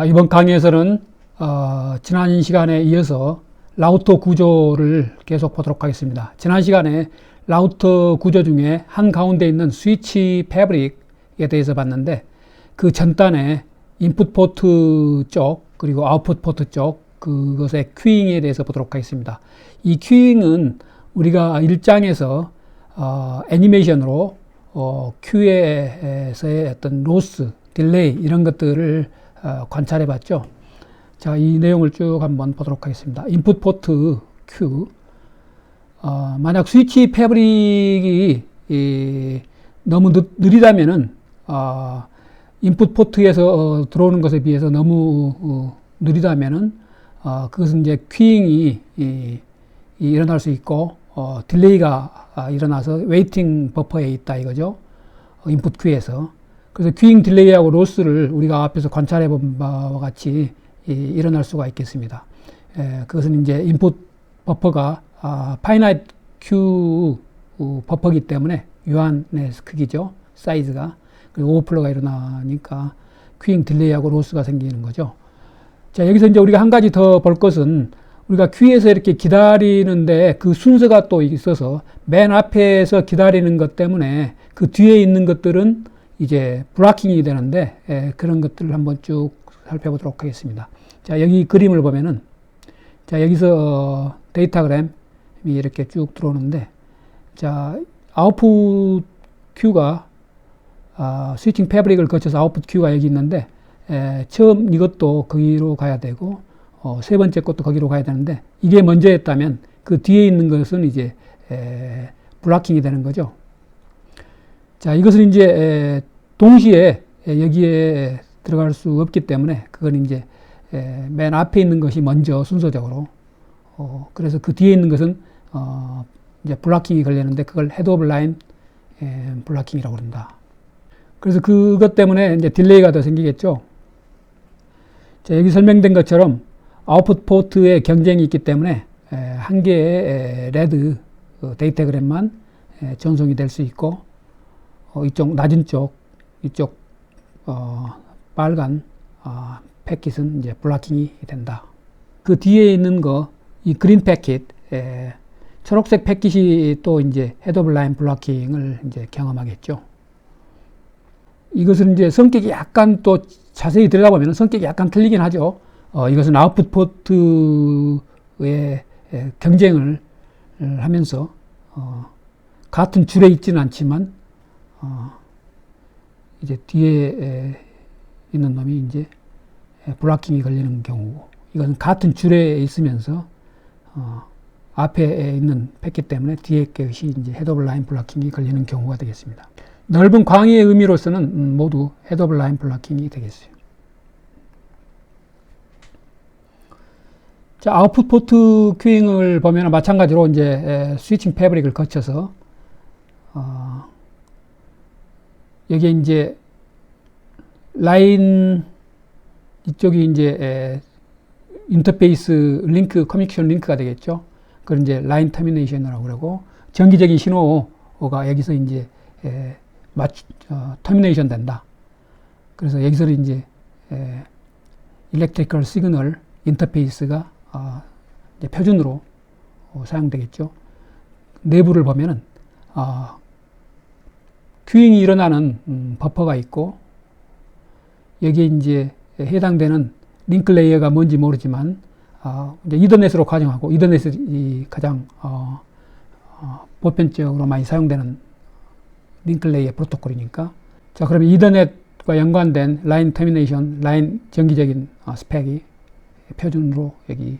이번 강의에서는 지난 시간에 이어서 라우터 구조를 계속 보도록 하겠습니다. 지난 시간에 라우터 구조 중에 한가운데 있는 스위치 패브릭에 대해서 봤는데, 그 전단에 인풋 포트 쪽 그리고 아웃풋 포트 쪽 그것의 큐잉에 대해서 보도록 하겠습니다. 이 큐잉은 우리가 1장에서 애니메이션으로 큐에서의 어떤 로스, 딜레이 이런 것들을 관찰해 봤죠. 자, 이 내용을 쭉 한번 보도록 하겠습니다. 인풋 포트 큐. 만약 스위치 패브릭이 너무 느리다면은 인풋 포트에서 들어오는 것에 비해서 너무 느리다면은 그것은 이제 큐잉이 일어날 수 있고 딜레이가 일어나서 웨이팅 버퍼에 있다 이거죠. 인풋 큐에서. 그래서 큐잉 딜레이하고 로스를 우리가 앞에서 관찰해 본 바와 같이 일어날 수가 있겠습니다. 그것은 이제 인풋 버퍼가 파이나이트 큐 버퍼이기 때문에 유한의 크기죠. 사이즈가. 그리고 오버플로가 일어나니까 큐잉 딜레이하고 로스가 생기는 거죠. 자, 여기서 이제 우리가 한 가지 더 볼 것은, 우리가 큐에서 이렇게 기다리는데 그 순서가 또 있어서 맨 앞에서 기다리는 것 때문에 그 뒤에 있는 것들은 이제 블락킹이 되는데, 그런 것들을 한번 쭉 살펴보도록 하겠습니다. 자, 여기 그림을 보면은, 자, 여기서 데이터그램이 이렇게 쭉 들어오는데, 자, 아웃풋 큐가 스위칭 패브릭을 거쳐서 아웃풋 큐가 여기 있는데, 처음 이것도 거기로 가야 되고, 세 번째 것도 거기로 가야 되는데, 이게 먼저 했다면 그 뒤에 있는 것은 이제 블락킹이 되는 거죠. 자, 이것은 이제 동시에 여기에 들어갈 수 없기 때문에 그건 이제 맨 앞에 있는 것이 먼저 순서적으로, 그래서 그 뒤에 있는 것은 이제 블락킹이 걸리는데 그걸 헤드 오브 라인 블락킹이라고 그런다. 그래서 그것 때문에 이제 딜레이가 더 생기겠죠. 자, 여기 설명된 것처럼 아웃풋 포트에 경쟁이 있기 때문에 한 개의 레드 데이터그램만 전송이 될 수 있고, 이쪽 낮은 쪽, 이쪽 빨간 패킷은 이제 블락킹이 된다. 그 뒤에 있는 거, 이 그린 패킷, 초록색 패킷이 또 이제 헤드 오브 라인 블락킹을 이제 경험하겠죠. 이것은 이제 성격이 약간 또 자세히 들여다보면 성격이 약간 틀리긴 하죠. 이것은 아웃풋 포트의 경쟁을 하면서 같은 줄에 있지는 않지만 이제 뒤에 있는 놈이 이제 블락킹이 걸리는 경우고, 이것은 같은 줄에 있으면서 앞에 있는 패킷 때문에 뒤에 것이 이제 헤드 오브 라인 블락킹이 걸리는 경우가 되겠습니다. 넓은 광의의 의미로서는 모두 헤드 오브 라인 블락킹이 되겠어요. 자, 아웃풋 포트 큐잉을 보면 마찬가지로 이제 스위칭 패브릭을 거쳐서 여기에 이제 라인 이쪽이 이제 인터페이스 링크, 커뮤니케이션 링크가 되겠죠. 그걸 이제 라인 터미네이션이라고 그러고, 정기적인 신호가 여기서 이제 터미네이션 된다. 그래서 여기서는 이제 일렉트리컬 시그널 인터페이스가 이제 표준으로 사용되겠죠. 내부를 보면은 큐잉이 일어나는 버퍼가 있고, 여기에 이제 해당되는 링크 레이어가 뭔지 모르지만 이제 이더넷으로 가정하고, 이더넷이 가장 보편적으로 많이 사용되는 링크 레이어 프로토콜이니까, 자, 그러면 이더넷과 연관된 라인 터미네이션, 라인 정기적인 스펙이 표준으로 여기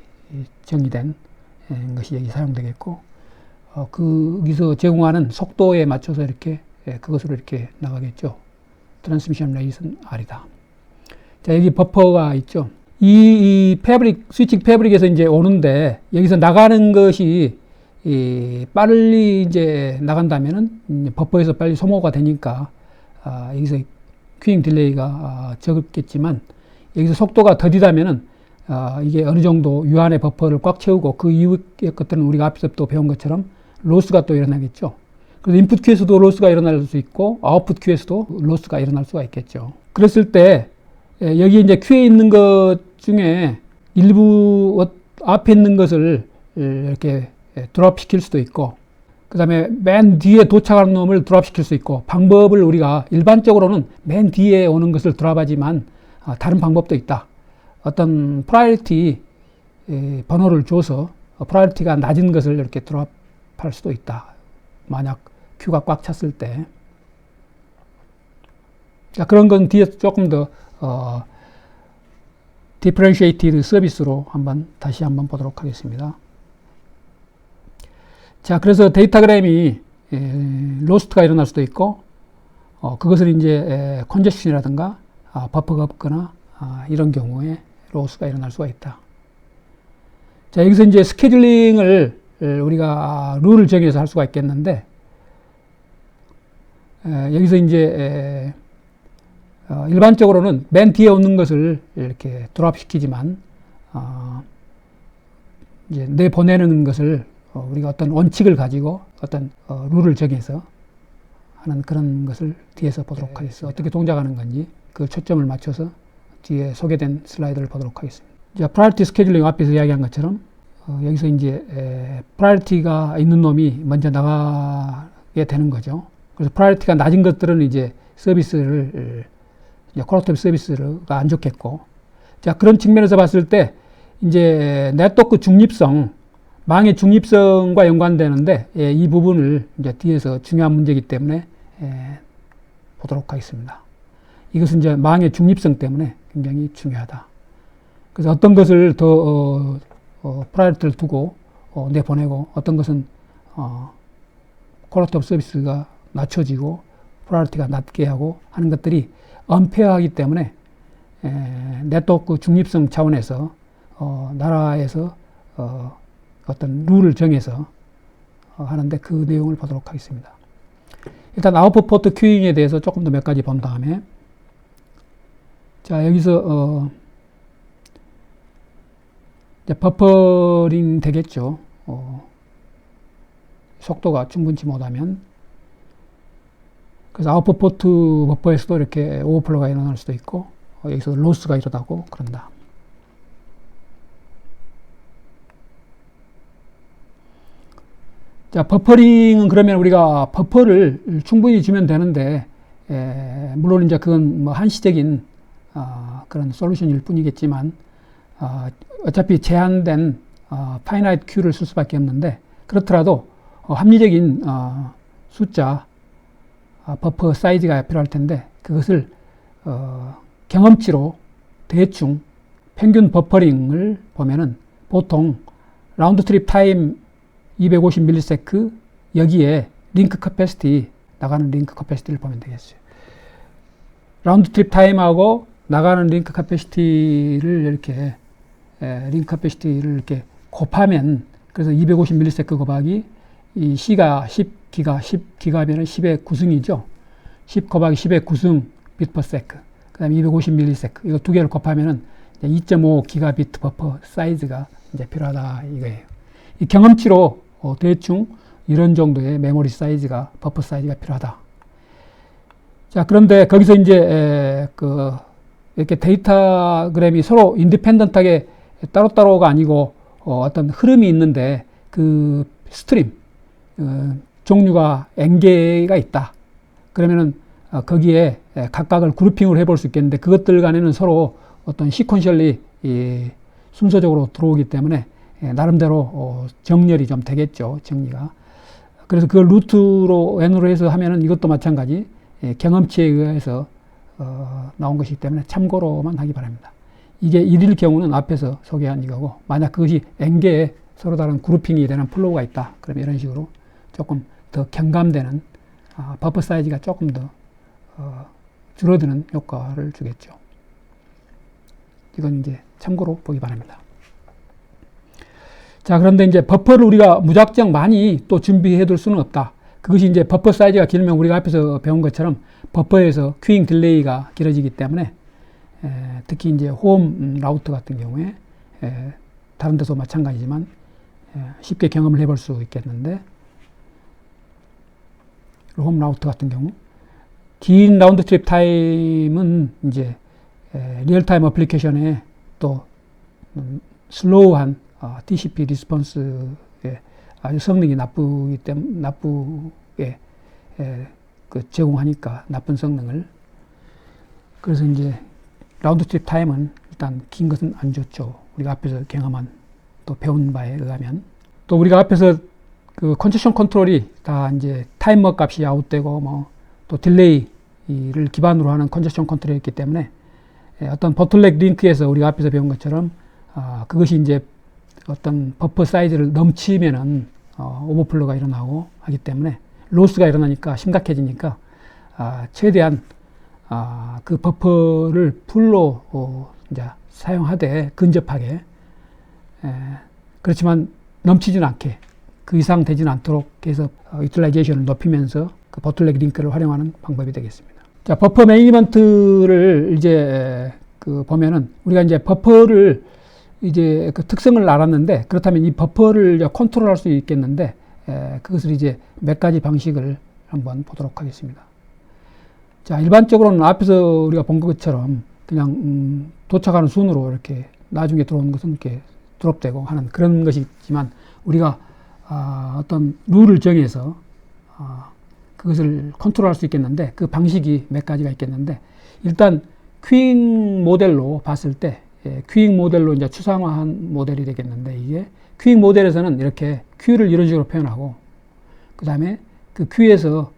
정의된 것이 여기 사용되겠고, 거기서 제공하는 속도에 맞춰서 이렇게 그것으로 이렇게 나가겠죠. 트랜스미션 레이트는 R이다. 자, 여기 버퍼가 있죠. 이 패브릭, 스위칭 패브릭에서 이제 오는데, 여기서 나가는 것이 빨리 이제 나간다면은 버퍼에서 빨리 소모가 되니까 여기서 큐잉 딜레이가 적겠지만, 여기서 속도가 더디다면은 이게 어느 정도 유한의 버퍼를 꽉 채우고, 그 이후의 것들은 우리가 앞에서 또 배운 것처럼 로스가 또 일어나겠죠. 그래서 인풋 큐에서도 로스가 일어날 수 있고, 아웃풋 큐에서도 로스가 일어날 수가 있겠죠. 그랬을 때 여기 이제 큐에 있는 것 중에 일부 앞에 있는 것을 이렇게 드롭시킬 수도 있고, 그 다음에 맨 뒤에 도착하는 놈을 드롭시킬 수 있고, 방법을 우리가 일반적으로는 맨 뒤에 오는 것을 드롭하지만 다른 방법도 있다. 어떤 프라이어리티 번호를 줘서 프라이어리티가 낮은 것을 이렇게 드롭할 수도 있다. 만약 큐가 꽉 찼을 때. 자, 그런 건 뒤에 조금 더 differentiated 서비스로 다시 한번 보도록 하겠습니다. 자, 그래서 데이터그램이 로스트가 일어날 수도 있고, 그것을 이제 컨제션이라든가 버퍼가 없거나 이런 경우에 로스가 일어날 수가 있다. 자, 여기서 이제 스케줄링을 우리가 룰을 정해서 할 수가 있겠는데, 여기서 이제 일반적으로는 맨 뒤에 오는 것을 이렇게 드롭시키지만 이제 내보내는 것을 우리가 어떤 원칙을 가지고 어떤 룰을 정해서 하는 그런 것을 뒤에서 보도록 하겠습니다. 어떻게 동작하는 건지 그 초점을 맞춰서 뒤에 소개된 슬라이드를 보도록 하겠습니다. 자, 프라이어리티 스케줄링 앞에서 이야기한 것처럼 여기서 이제 프라이어리티가 있는 놈이 먼저 나가게 되는 거죠. 그래서 프라이어리티가 낮은 것들은 이제 서비스를 콜옵티브 서비스가 안 좋겠고, 자, 그런 측면에서 봤을 때 이제 네트워크 중립성, 망의 중립성과 연관되는데 이 부분을 이제 뒤에서 중요한 문제이기 때문에 보도록 하겠습니다. 이것은 이제 망의 중립성 때문에 굉장히 중요하다. 그래서 어떤 것을 더 프라이어리티를 두고 내보내고, 어떤 것은 퀄리티 오브 서비스가 낮춰지고 프라이어리티가 낮게 하고 하는 것들이 언페어하기 때문에 네트워크 중립성 차원에서 나라에서 어떤 룰을 정해서 하는데 그 내용을 보도록 하겠습니다. 일단 아웃풋 포트 큐잉에 대해서 조금 더 몇 가지 본 다음에, 자, 여기서 이제 버퍼링 되겠죠. 속도가 충분치 못하면. 그래서 아웃풋 포트 버퍼에서도 이렇게 오버플로가 일어날 수도 있고, 여기서 로스가 일어나고 그런다. 자, 버퍼링은 그러면 우리가 버퍼를 충분히 주면 되는데, 물론 이제 그건 뭐 한시적인 그런 솔루션일 뿐이겠지만, 어차피 제한된 파이나이트 큐를 쓸 수밖에 없는데, 그렇더라도 합리적인 숫자 버퍼 사이즈가 필요할 텐데, 그것을 경험치로 대충 평균 버퍼링을 보면은 보통 라운드 트립 타임 250ms, 여기에 링크 커패시티, 나가는 링크 커패시티를 보면 되겠어요. 라운드 트립 타임하고 나가는 링크 커패시티를 이렇게 곱하면, 그래서 250ms 곱하기 이 C가 10기가면은 10의 9승이죠. 10 곱하기 10의 9승 비트 퍼 세크. 그 다음에 250ms. 이거 두 개를 곱하면은 2.5 기가비트 버퍼 사이즈가 이제 필요하다 이거예요. 이 경험치로 대충 이런 정도의 메모리 사이즈가, 버퍼 사이즈가 필요하다. 자, 그런데 거기서 이제 이렇게 데이터그램이 서로 인디펜던트하게 따로따로가 아니고 어떤 흐름이 있는데, 그 스트림 종류가 N개가 있다. 그러면은 거기에 각각을 그룹핑을 해볼 수 있겠는데, 그것들 간에는 서로 어떤 시퀀셜리 순서적으로 들어오기 때문에 나름대로 정렬이 좀 되겠죠, 정리가. 그래서 그걸 루트로 N으로 해서 하면은 이것도 마찬가지 경험치에 의해서 나온 것이기 때문에 참고로만 하기 바랍니다. 이게 1일 경우는 앞에서 소개한 이거고, 만약 그것이 N개의 서로 다른 그룹핑이 되는 플로우가 있다. 그러면 이런 식으로 조금 더 경감되는 버퍼 사이즈가 조금 더 줄어드는 효과를 주겠죠. 이건 이제 참고로 보기 바랍니다. 자, 그런데 이제 버퍼를 우리가 무작정 많이 또 준비해 둘 수는 없다. 그것이 이제 버퍼 사이즈가 길면 우리가 앞에서 배운 것처럼 버퍼에서 큐잉 딜레이가 길어지기 때문에 특히 이제 홈 라우터 같은 경우에 다른 데서 마찬가지지만 쉽게 경험을 해볼 수 있겠는데, 홈 라우터 같은 경우 긴 라운드 트립 타임은 이제 리얼타임 어플리케이션에 또 슬로우한 TCP 리스폰스에 아주 성능이 나쁘게 제공하니까 나쁜 성능을. 그래서 이제 라운드 트립 타임은 일단 긴 것은 안 좋죠. 우리가 앞에서 경험한 또 배운 바에 의하면. 또 우리가 앞에서 그 컨제션 컨트롤이 다 이제 타이머 값이 아웃되고 또 딜레이를 기반으로 하는 컨제션 컨트롤이었기 때문에 어떤 보틀넥 링크에서 우리가 앞에서 배운 것처럼 그것이 이제 어떤 버퍼 사이즈를 넘치면은 오버플로가 일어나고 하기 때문에 로스가 일어나니까 심각해지니까 최대한 그 버퍼를 풀로 이제 사용하되 근접하게, 그렇지만 넘치지는 않게 그 이상 되지는 않도록 해서 유틸라이제이션을 높이면서 그 보틀넥 링크를 활용하는 방법이 되겠습니다. 자, 버퍼 매니지먼트를 이제 보면은 우리가 이제 버퍼를 이제 그 특성을 알았는데, 그렇다면 이 버퍼를 컨트롤할 수 있겠는데, 그것을 이제 몇 가지 방식을 한번 보도록 하겠습니다. 자, 일반적으로는 앞에서 우리가 본 것처럼 그냥 도착하는 순으로 이렇게 나중에 들어오는 것은 이렇게 드롭되고 하는 그런 것이 있지만, 우리가 어떤 룰을 정해서 그것을 컨트롤할 수 있겠는데, 그 방식이 몇 가지가 있겠는데, 일단 큐잉 모델로 봤을 때, 큐잉 모델로 이제 추상화한 모델이 되겠는데, 이게 큐잉 모델에서는 이렇게 큐를 이런 식으로 표현하고, 그 다음에 그 큐에서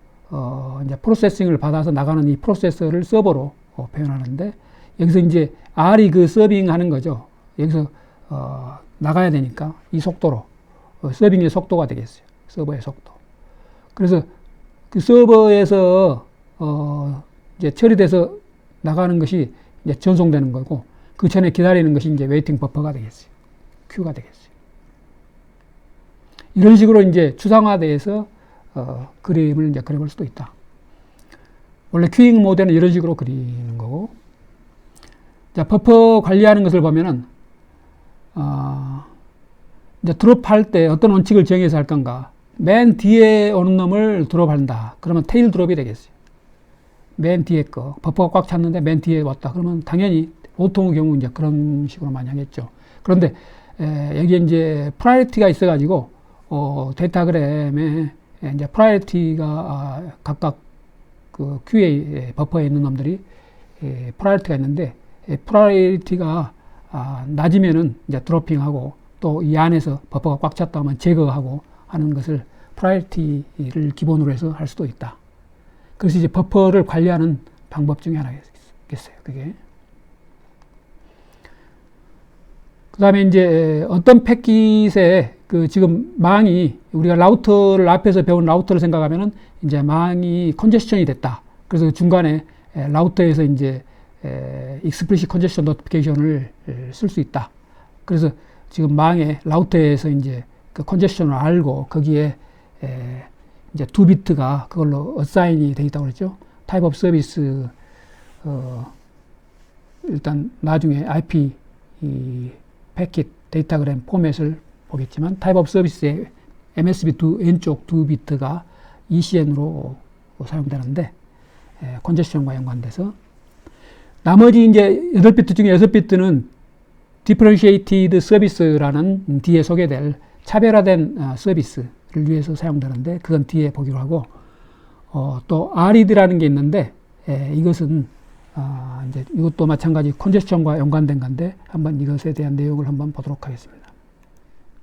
이제 프로세싱을 받아서 나가는 이 프로세서를 서버로 표현하는데, 여기서 이제 R이 그 서빙 하는 거죠. 여기서 나가야 되니까 이 속도로 서빙의 속도가 되겠어요. 서버의 속도. 그래서 그 서버에서 이제 처리돼서 나가는 것이 이제 전송되는 거고, 그 전에 기다리는 것이 이제 웨이팅 버퍼가 되겠어요. 큐가 되겠어요. 이런 식으로 이제 추상화돼서 그림을 이제 그려볼 수도 있다. 원래 큐잉 모델은 이런 식으로 그리는 거고, 자, 버퍼 관리하는 것을 보면은 이제 드롭할 때 어떤 원칙을 정해서 할 건가? 맨 뒤에 오는 놈을 드롭한다. 그러면 테일 드롭이 되겠어요. 맨 뒤에 거. 버퍼가 꽉 찼는데 맨 뒤에 왔다. 그러면 당연히 보통의 경우 이제 그런 식으로 많이 하겠죠. 그런데 여기에 이제 프라이어티가 있어가지고 데이터그램에 이제 프라이어티가 각각 그 QA 버퍼에 있는 놈들이 프라이어티가 있는데, 프라이어티가 낮으면은 이제 드로핑하고, 또 이 안에서 버퍼가 꽉 찼다 하면 제거하고 하는 것을 프라이어티를 기본으로 해서 할 수도 있다. 그래서 이제 버퍼를 관리하는 방법 중에 하나겠어요, 그게. 그 다음에 이제 어떤 패킷에 그 지금 망이, 우리가 라우터를 앞에서 배운 라우터를 생각하면은 이제 망이 컨제스션이 됐다. 그래서 중간에 라우터에서 이제 explicit congestion notification을 쓸 수 있다. 그래서 지금 망에 라우터에서 이제 그 컨제스션을 알고 거기에 이제 2비트가 그걸로 어사인이 되어 있다고 그랬죠. 타입 오브 서비스, 일단 나중에 IP 패킷 데이터그램 포맷을 보겠지만, 타입 오브 서비스의 MSB 왼쪽 2비트가 ECN으로 사용되는데, 컨제스션과 연관돼서 나머지 이제 8비트 중에 6비트는 differentiated service라는 뒤에 소개될 차별화된 서비스를 위해서 사용되는데, 그건 뒤에 보기로 하고, 또 RED라는 게 있는데, 이것은 이제 이것도 마찬가지 컨제스션과 연관된 건데, 한번 이것에 대한 내용을 한번 보도록 하겠습니다.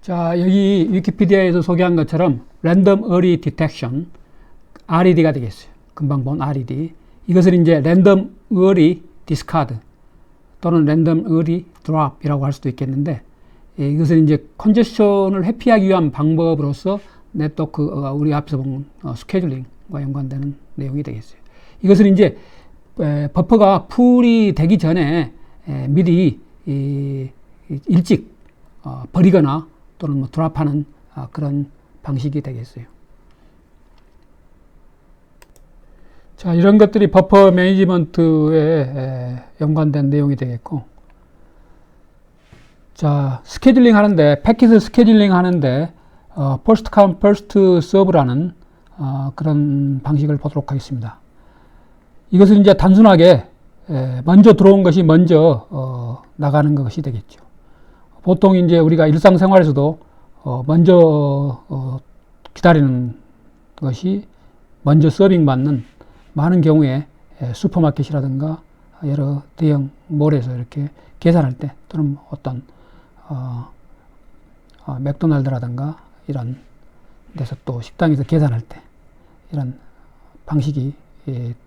자, 여기 위키피디아에서 소개한 것처럼 Random Early Detection, RED가 되겠어요. 금방 본 RED. 이것을 이제 Random Early Discard 또는 Random Early Drop이라고 할 수도 있겠는데, 이것은 이제 컨제스션을 회피하기 위한 방법으로서 네트워크, 우리 앞에서 본 스케줄링과 연관되는 내용이 되겠어요. 이것은 이제 버퍼가 풀이 되기 전에 미리 일찍 버리거나 또는 뭐 드랍하는 그런 방식이 되겠어요. 자, 이런 것들이 버퍼 매니지먼트에 연관된 내용이 되겠고, 자, 스케줄링 하는데, 패킷을 스케줄링 하는데, first come, first serve라는 그런 방식을 보도록 하겠습니다. 이것은 이제 단순하게 먼저 들어온 것이 먼저 나가는 것이 되겠죠. 보통 이제 우리가 일상생활에서도 먼저 기다리는 것이 먼저 서빙 받는 많은 경우에 슈퍼마켓이라든가 여러 대형 몰에서 이렇게 계산할 때 또는 어떤 맥도날드라든가 이런 데서 또 식당에서 계산할 때 이런 방식이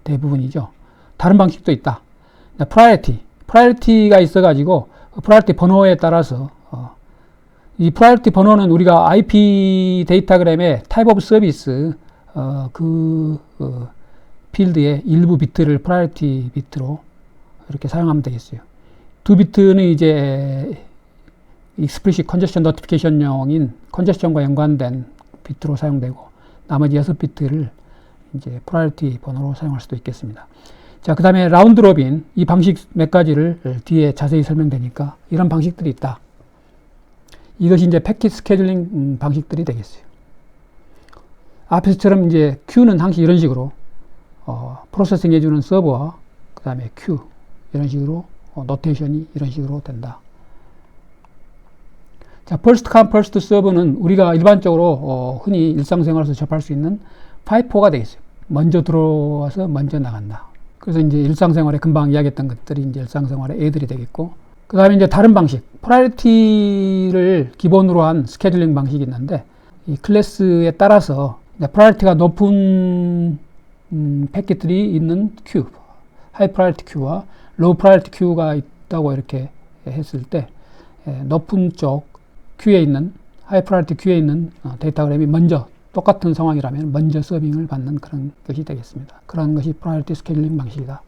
대부분이죠. 다른 방식도 있다. 프라이어티가 있어가지고 프라이어티 번호에 따라서 이 프라이어티 번호는 우리가 IP 데이터그램의 타입 오브 서비스 필드의 일부 비트를 프라이어티 비트로 이렇게 사용하면 되겠어요. 두 비트는 이제 explicit congestion notification용인 컨제스션과 연관된 비트로 사용되고 나머지 6비트를 이제 프라이어티 번호로 사용할 수도 있겠습니다. 자, 그 다음에 라운드 로빈, 이 방식 몇 가지를 뒤에 자세히 설명되니까 이런 방식들이 있다. 이것이 이제 패킷 스케줄링 방식들이 되겠어요. 앞에서처럼 이제 큐는 항상 이런 식으로 프로세싱 해주는 서버와 그 다음에 큐 이런 식으로 노테이션이 이런 식으로 된다. 자, first come first serve는 우리가 일반적으로 흔히 일상생활에서 접할 수 있는 파이포가 되겠어요. 먼저 들어와서 먼저 나간다. 그래서 이제 일상생활에 금방 이야기했던 것들이 이제 일상생활의 애들이 되겠고, 그 다음에 이제 다른 방식, 프라이어티를 기본으로 한 스케줄링 방식이 있는데, 이 클래스에 따라서 프라이어티가 높은 패킷들이 있는 큐, 하이 프라이어티 큐와 로우 프라이어티 큐가 있다고 이렇게 했을 때, 높은 쪽 큐에 있는, 하이 프라이어티 큐에 있는 데이터그램이 먼저 똑같은 상황이라면 먼저 서빙을 받는 그런 것이 되겠습니다. 그런 것이 프라이어티 스케줄링 방식이다.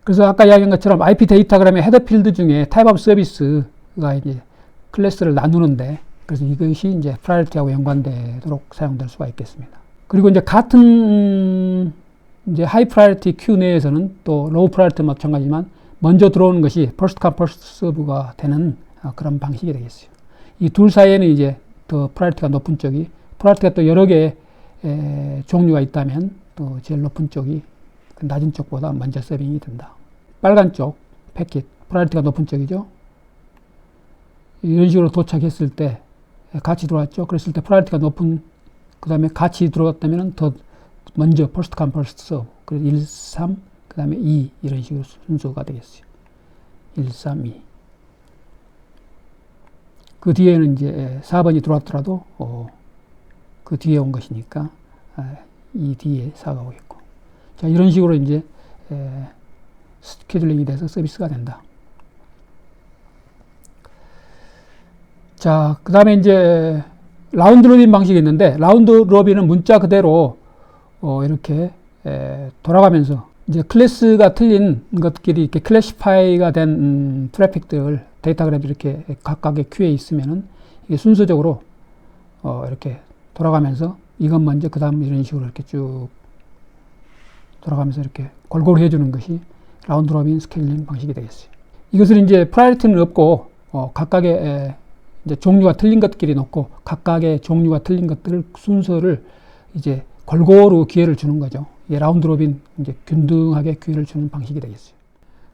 그래서 아까 이야기한 것처럼 IP 데이터그램의 헤더 필드 중에 타입 오브 서비스가 이제 클래스를 나누는데, 그래서 이것이 이제 프라이어티하고 연관되도록 사용될 수가 있겠습니다. 그리고 이제 같은 이제 하이 프라이어티 큐 내에서는 또 로우 프라이어티 마찬가지지만 먼저 들어오는 것이 first come first serve가 되는 그런 방식이 되겠어요. 이 둘 사이에는 이제 더 프라이어티가 높은 쪽이, 프라이어티가 또 여러 개의 종류가 있다면 또 제일 높은 쪽이 낮은 쪽보다 먼저 서빙이 된다. 빨간 쪽 패킷, 프라이어티가 높은 쪽이죠. 이런 식으로 도착했을 때 같이 들어왔죠. 그랬을 때 프라이어티가 높은, 그 다음에 같이 들어왔다면 더 먼저 first come first serve, 그래서 1, 3, 그 다음에 2 이런 식으로 순서가 되겠어요. 1, 3, 2. 그 뒤에는 이제 4번이 들어왔더라도 그 뒤에 온 것이니까 이 뒤에 4가 오겠고. 자, 이런 식으로 이제 스케줄링이 돼서 서비스가 된다. 자, 그 다음에 이제 라운드 로빈 방식이 있는데, 라운드 로빈은 문자 그대로 이렇게 돌아가면서 이제 클래스가 틀린 것끼리 이렇게 클래시파이가 된 트래픽들, 데이터그램이 이렇게 각각의 큐에 있으면은 이게 순서적으로 이렇게 돌아가면서 이것 먼저 그 다음 이런 식으로 이렇게 쭉 돌아가면서 이렇게 골고루 해주는 것이 라운드 로빈 스케줄링 방식이 되겠어요. 이것을 이제 프라이어티는 없고 각각의 이제 종류가 틀린 것끼리 놓고 각각의 종류가 틀린 것들을 순서를 이제 골고루 기회를 주는 거죠. 이게 라운드 로빈 이제 균등하게 기회를 주는 방식이 되겠어요.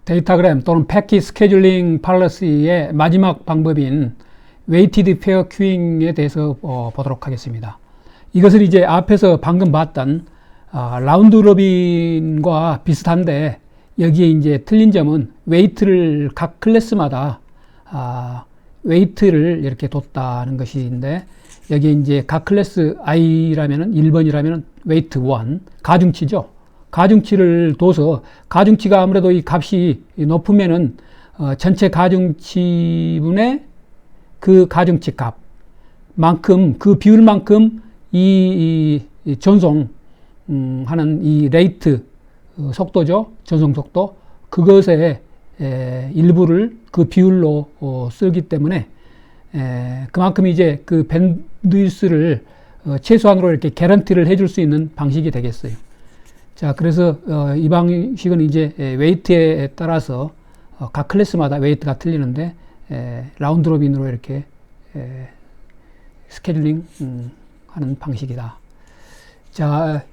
데이터그램 또는 패킷 스케줄링 팔러시의 마지막 방법인 웨이티드 페어 큐잉에 대해서 보도록 하겠습니다. 이것은 이제 앞에서 방금 봤던 라운드 로빈과 비슷한데, 여기에 이제 틀린 점은 웨이트를 각 클래스마다 웨이트를 이렇게 뒀다는 것인데, 여기에 이제 각 클래스 i라면은 1번이라면 웨이트 1, 가중치죠. 가중치를 둬서, 가중치가 아무래도 이 값이 높으면은 전체 가중치분의 그 가중치 값만큼, 그 비율만큼 이 전송 하는 이 레이트 속도죠. 전송 속도. 그것의 일부를 그 비율로 쓰기 때문에 그만큼 이제 그 밴드위스를 최소한으로 이렇게 개런티를 해줄 수 있는 방식이 되겠어요. 자, 그래서 이 방식은 이제 웨이트에 따라서 각 클래스마다 웨이트가 틀리는데 라운드 로빈으로 이렇게 스케줄링 하는 방식이다. 자,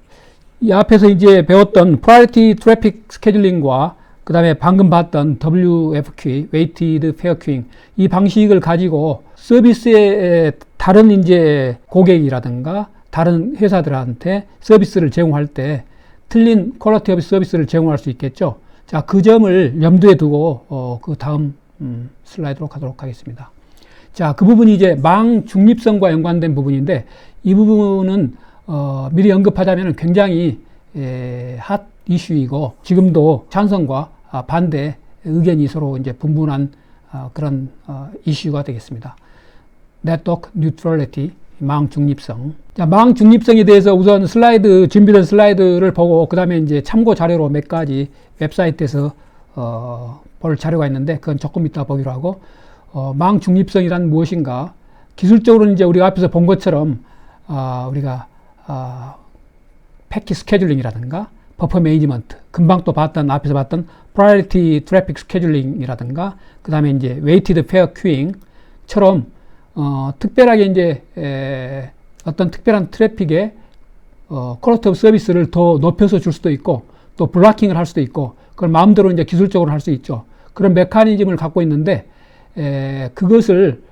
이 앞에서 이제 배웠던 프라이어티 트래픽 스케줄링과 그 그 다음에 방금 봤던 WFQ, Weighted Fair Queuing, 이 방식을 가지고 서비스의 다른 이제 고객이라든가 다른 회사들한테 서비스를 제공할 때 틀린 퀄리티 오브 서비스를 제공할 수 있겠죠. 자, 그 점을 염두에 두고 그 다음 슬라이드로 가도록 하겠습니다. 자, 그 부분이 이제 망 중립성과 연관된 부분인데 이 부분은 미리 언급하자면 굉장히 핫 이슈이고 지금도 찬성과 반대 의견이 서로 이제 분분한 그런 이슈가 되겠습니다. 네트워크 뉴트럴리티, 망 중립성. 자, 망 중립성에 대해서 우선 준비된 슬라이드를 보고 그 다음에 이제 참고 자료로 몇 가지 웹사이트에서 볼 자료가 있는데 그건 조금 이따 보기로 하고, 망 중립성이란 무엇인가? 기술적으로는 이제 우리가 앞에서 본 것처럼 우리가 패킷 스케줄링이라든가 버퍼 매니지먼트, 금방 또 앞에서 봤던 프라이어리티 트래픽 스케줄링이라든가 그 다음에 이제 웨이티드 페어 큐잉처럼 특별하게 이제 어떤 특별한 트래픽에 퀄리티 오브 서비스를 더 높여서 줄 수도 있고 또 블락킹을 할 수도 있고 그걸 마음대로 이제 기술적으로 할 수 있죠. 그런 메커니즘을 갖고 있는데 그것을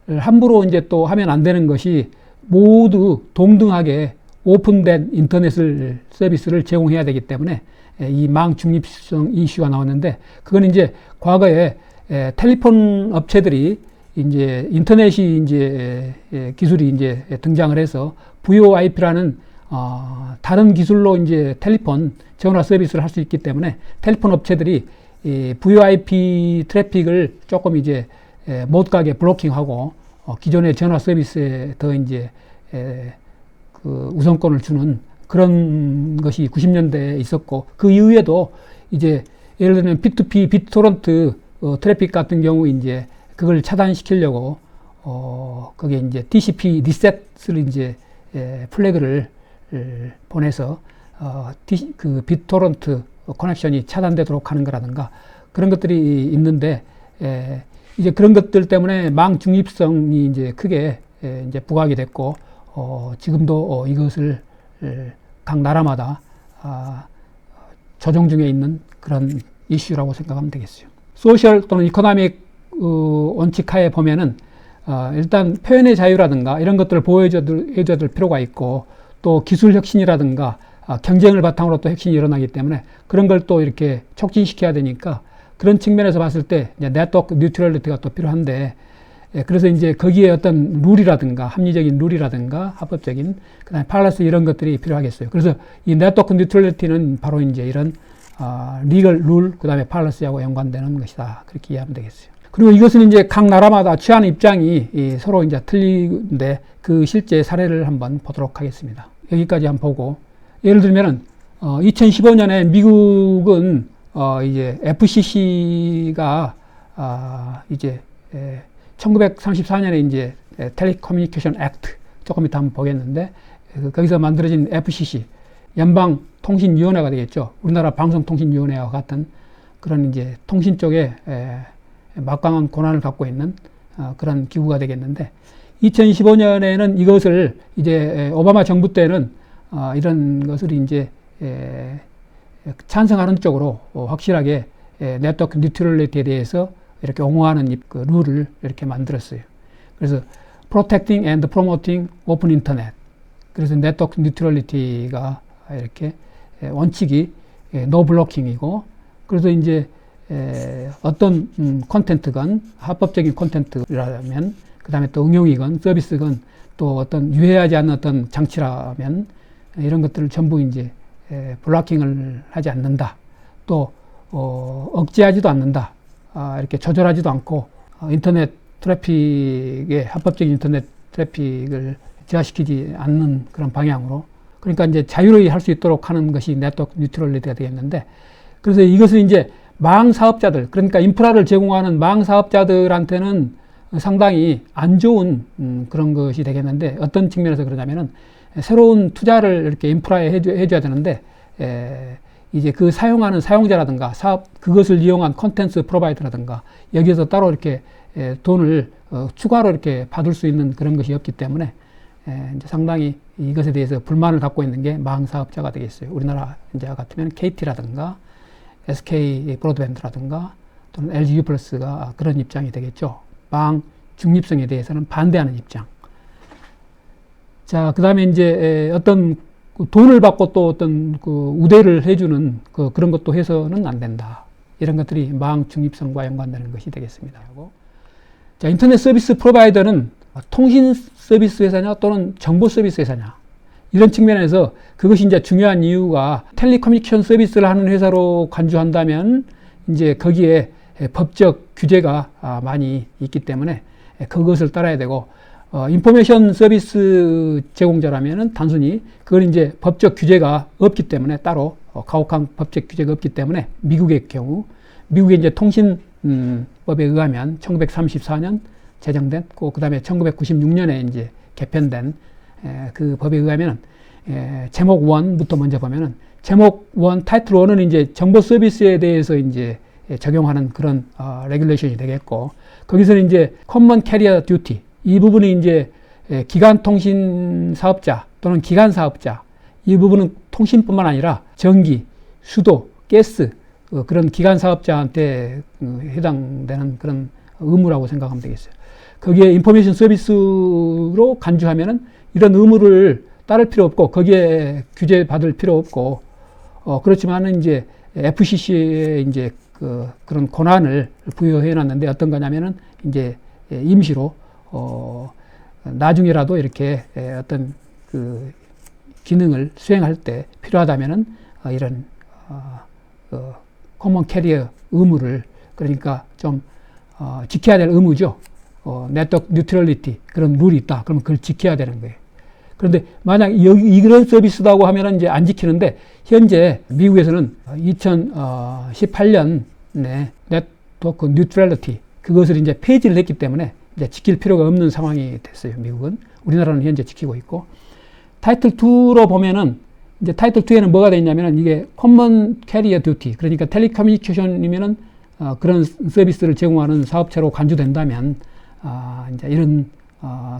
함부로 이제 또 하면 안 되는 것이 모두 동등하게 오픈된 인터넷 서비스를 제공해야 되기 때문에 이 망 중립성 이슈가 나왔는데 그건 이제 과거에 텔레폰 업체들이 이제 인터넷이 이제 기술이 이제 등장을 해서 VoIP라는 다른 기술로 이제 텔레폰 전화 서비스를 할 수 있기 때문에 텔레폰 업체들이 이 VoIP 트래픽을 조금 이제 못 가게 블로킹하고 기존의 전화 서비스에 더 이제 그 우선권을 주는 그런 것이 90년대에 있었고 그 이후에도 이제 예를 들면 P2P, 비트토런트 트래픽 같은 경우 이제 그걸 차단시키려고 거기에 이제 TCP 리셋을 이제 플래그를 보내서 그 비트토런트 커넥션이 차단되도록 하는 거라든가 그런 것들이 있는데 이제 그런 것들 때문에 망 중립성이 이제 크게 이제 부각이 됐고 지금도 이것을 각 나라마다 조정 중에 있는 그런 이슈라고 생각하면 되겠어요. 소셜 또는 이코노믹 원칙하에 보면은 일단 표현의 자유라든가 이런 것들을 보호해줘야 될 필요가 있고 또 기술 혁신이라든가 경쟁을 바탕으로 또 혁신이 일어나기 때문에 그런 걸 또 이렇게 촉진시켜야 되니까 그런 측면에서 봤을 때 네트워크 뉴트럴리티가 또 필요한데 그래서 이제 거기에 어떤 룰이라든가 합리적인 룰이라든가 합법적인 그다음에 팔러스 이런 것들이 필요하겠어요. 그래서 이 네트워크 뉴트럴리티는 바로 이제 이런 리걸 룰 그다음에 팔러스하고 연관되는 것이다. 그렇게 이해하면 되겠어요. 그리고 이것은 이제 각 나라마다 취하는 입장이 서로 이제 틀리는데 그 실제 사례를 한번 보도록 하겠습니다. 여기까지 한번 보고 예를 들면은 2015년에 미국은 이제 FCC가 이제 1934년에 이제 텔레커뮤니케이션 액트 조금 이따 한번 보겠는데 거기서 만들어진 FCC 연방통신위원회가 되겠죠. 우리나라 방송통신위원회와 같은 그런 이제 통신 쪽에 막강한 권한을 갖고 있는 그런 기구가 되겠는데 2015년에는 이것을 이제 오바마 정부 때는 이런 것을 이제 찬성하는 쪽으로 확실하게 네트워크 뉴트럴리티에 대해서 이렇게 옹호하는 그 룰을 이렇게 만들었어요. 그래서 Protecting and Promoting Open Internet. 그래서 네트워크 뉴트럴리티가 이렇게 원칙이 노 블로킹이고 그래서 이제 어떤 콘텐츠건 합법적인 콘텐츠라면 그 다음에 또 응용이건 서비스건 또 어떤 유해하지 않는 어떤 장치라면 이런 것들을 전부 이제 블로킹을 하지 않는다. 또 억제하지도 않는다. 이렇게 조절하지도 않고 인터넷 트래픽의 합법적인 인터넷 트래픽을 저하시키지 않는 그런 방향으로 그러니까 이제 자유로이 할 수 있도록 하는 것이 네트워크 뉴트럴리티가 되겠는데 그래서 이것은 이제 망 사업자들 그러니까 인프라를 제공하는 망 사업자들한테는 상당히 안 좋은 그런 것이 되겠는데 어떤 측면에서 그러냐면은 새로운 투자를 이렇게 인프라에 해줘야 되는데 이제 그 사용하는 사용자라든가 그것을 이용한 콘텐츠 프로바이더라든가 여기에서 따로 이렇게 돈을 추가로 이렇게 받을 수 있는 그런 것이 없기 때문에 이제 상당히 이것에 대해서 불만을 갖고 있는 게 망 사업자가 되겠어요. 우리나라 이제 같으면 KT라든가 SK 브로드밴드라든가 또는 LG U+가 그런 입장이 되겠죠. 망 중립성에 대해서는 반대하는 입장. 자, 그 다음에 이제 어떤 돈을 받고 또 어떤 그 우대를 해주는 그런 것도 해서는 안 된다. 이런 것들이 망 중립성과 연관되는 것이 되겠습니다. 자, 인터넷 서비스 프로바이더는 통신 서비스 회사냐 또는 정보 서비스 회사냐. 이런 측면에서 그것이 이제 중요한 이유가 텔레커뮤니케이션 서비스를 하는 회사로 간주한다면 이제 거기에 법적 규제가 많이 있기 때문에 그것을 따라야 되고, 인포메이션 서비스 제공자라면은 단순히 그건 이제 법적 규제가 없기 때문에 따로 가혹한 법적 규제가 없기 때문에 미국의 경우, 미국의 이제 통신법에 의하면 1934년 제정됐고, 그 다음에 1996년에 이제 개편된 그 법에 의하면 제목 1부터 먼저 보면은 제목 1, 타이틀 1은 이제 정보 서비스에 대해서 이제 적용하는 그런 레귤레이션이 되겠고, 거기서는 이제 커먼 캐리어 듀티, 이 부분이 이제 기간 통신 사업자 또는 기간 사업자, 이 부분은 통신뿐만 아니라 전기, 수도, 가스 그런 기간 사업자한테 해당되는 그런 의무라고 생각하면 되겠어요. 거기에 인포메이션 서비스로 간주하면은 이런 의무를 따를 필요 없고 거기에 규제 받을 필요 없고, 그렇지만은 이제 FCC에 이제 그런 권한을 부여해 놨는데 어떤 거냐면은 이제 임시로 나중에라도 이렇게 어떤 그 기능을 수행할 때 필요하다면은 이런 커먼 캐리어 의무를, 그러니까 좀 지켜야 될 의무죠. 네트워크 뉴트럴리티 그런 룰이 있다. 그러면 그걸 지켜야 되는 거예요. 그런데 만약 이런 서비스라고 하면은 이제 안 지키는데, 현재 미국에서는 2018년에 네트워크 뉴트럴리티 그것을 이제 폐지를 했기 때문에 이제 지킬 필요가 없는 상황이 됐어요. 미국은. 우리나라는 현재 지키고 있고, 타이틀 2로 보면은 이제 타이틀 2에는 뭐가 되어 있냐면은 이게 커먼 캐리어 듀티, 그러니까 텔레커뮤니케이션이면은 그런 서비스를 제공하는 사업체로 간주된다면 이제 이런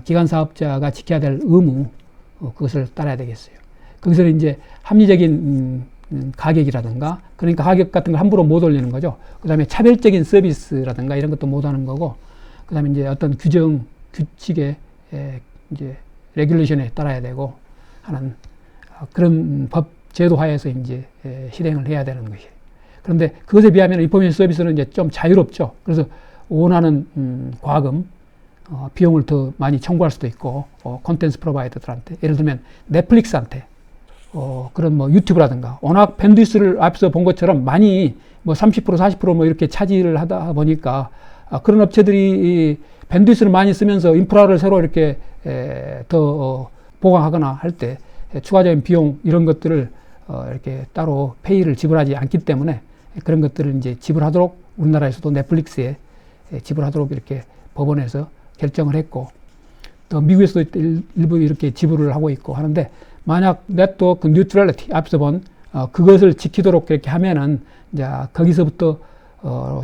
기관 사업자가 지켜야 될 의무, 그것을 따라야 되겠어요. 거기서 이제 합리적인 가격이라든가, 그러니까 가격 같은 걸 함부로 못 올리는 거죠. 그 다음에 차별적인 서비스라든가 이런 것도 못 하는 거고, 그 다음에 이제 어떤 규정, 규칙에 이제 레귤레이션에 따라야 되고 하는 그런 법 제도 하에서 이제 실행을 해야 되는 것이에요. 그런데 그것에 비하면 인포메이션 서비스는 이제 좀 자유롭죠. 그래서 원하는 과금, 비용을 더 많이 청구할 수도 있고, 콘텐츠 프로바이더들한테, 예를 들면 넷플릭스한테, 그런 뭐 유튜브라든가, 워낙 밴드위스를 앞서 본 것처럼 많이 뭐 30%, 40% 이렇게 차지를 하다 보니까 그런 업체들이 밴드위스를 많이 쓰면서 인프라를 새로 이렇게 더 보강하거나 할 때 추가적인 비용 이런 것들을 이렇게 따로 페이를 지불하지 않기 때문에 그런 것들을 이제 지불하도록 우리나라에서도 넷플릭스에 지불하도록 이렇게 법원에서 결정을 했고, 또 미국에서도 일부 이렇게 지불을 하고 있고 하는데, 만약 네트워크 뉴트럴리티 앞서 본 그것을 지키도록 이렇게 하면은 이제 거기서부터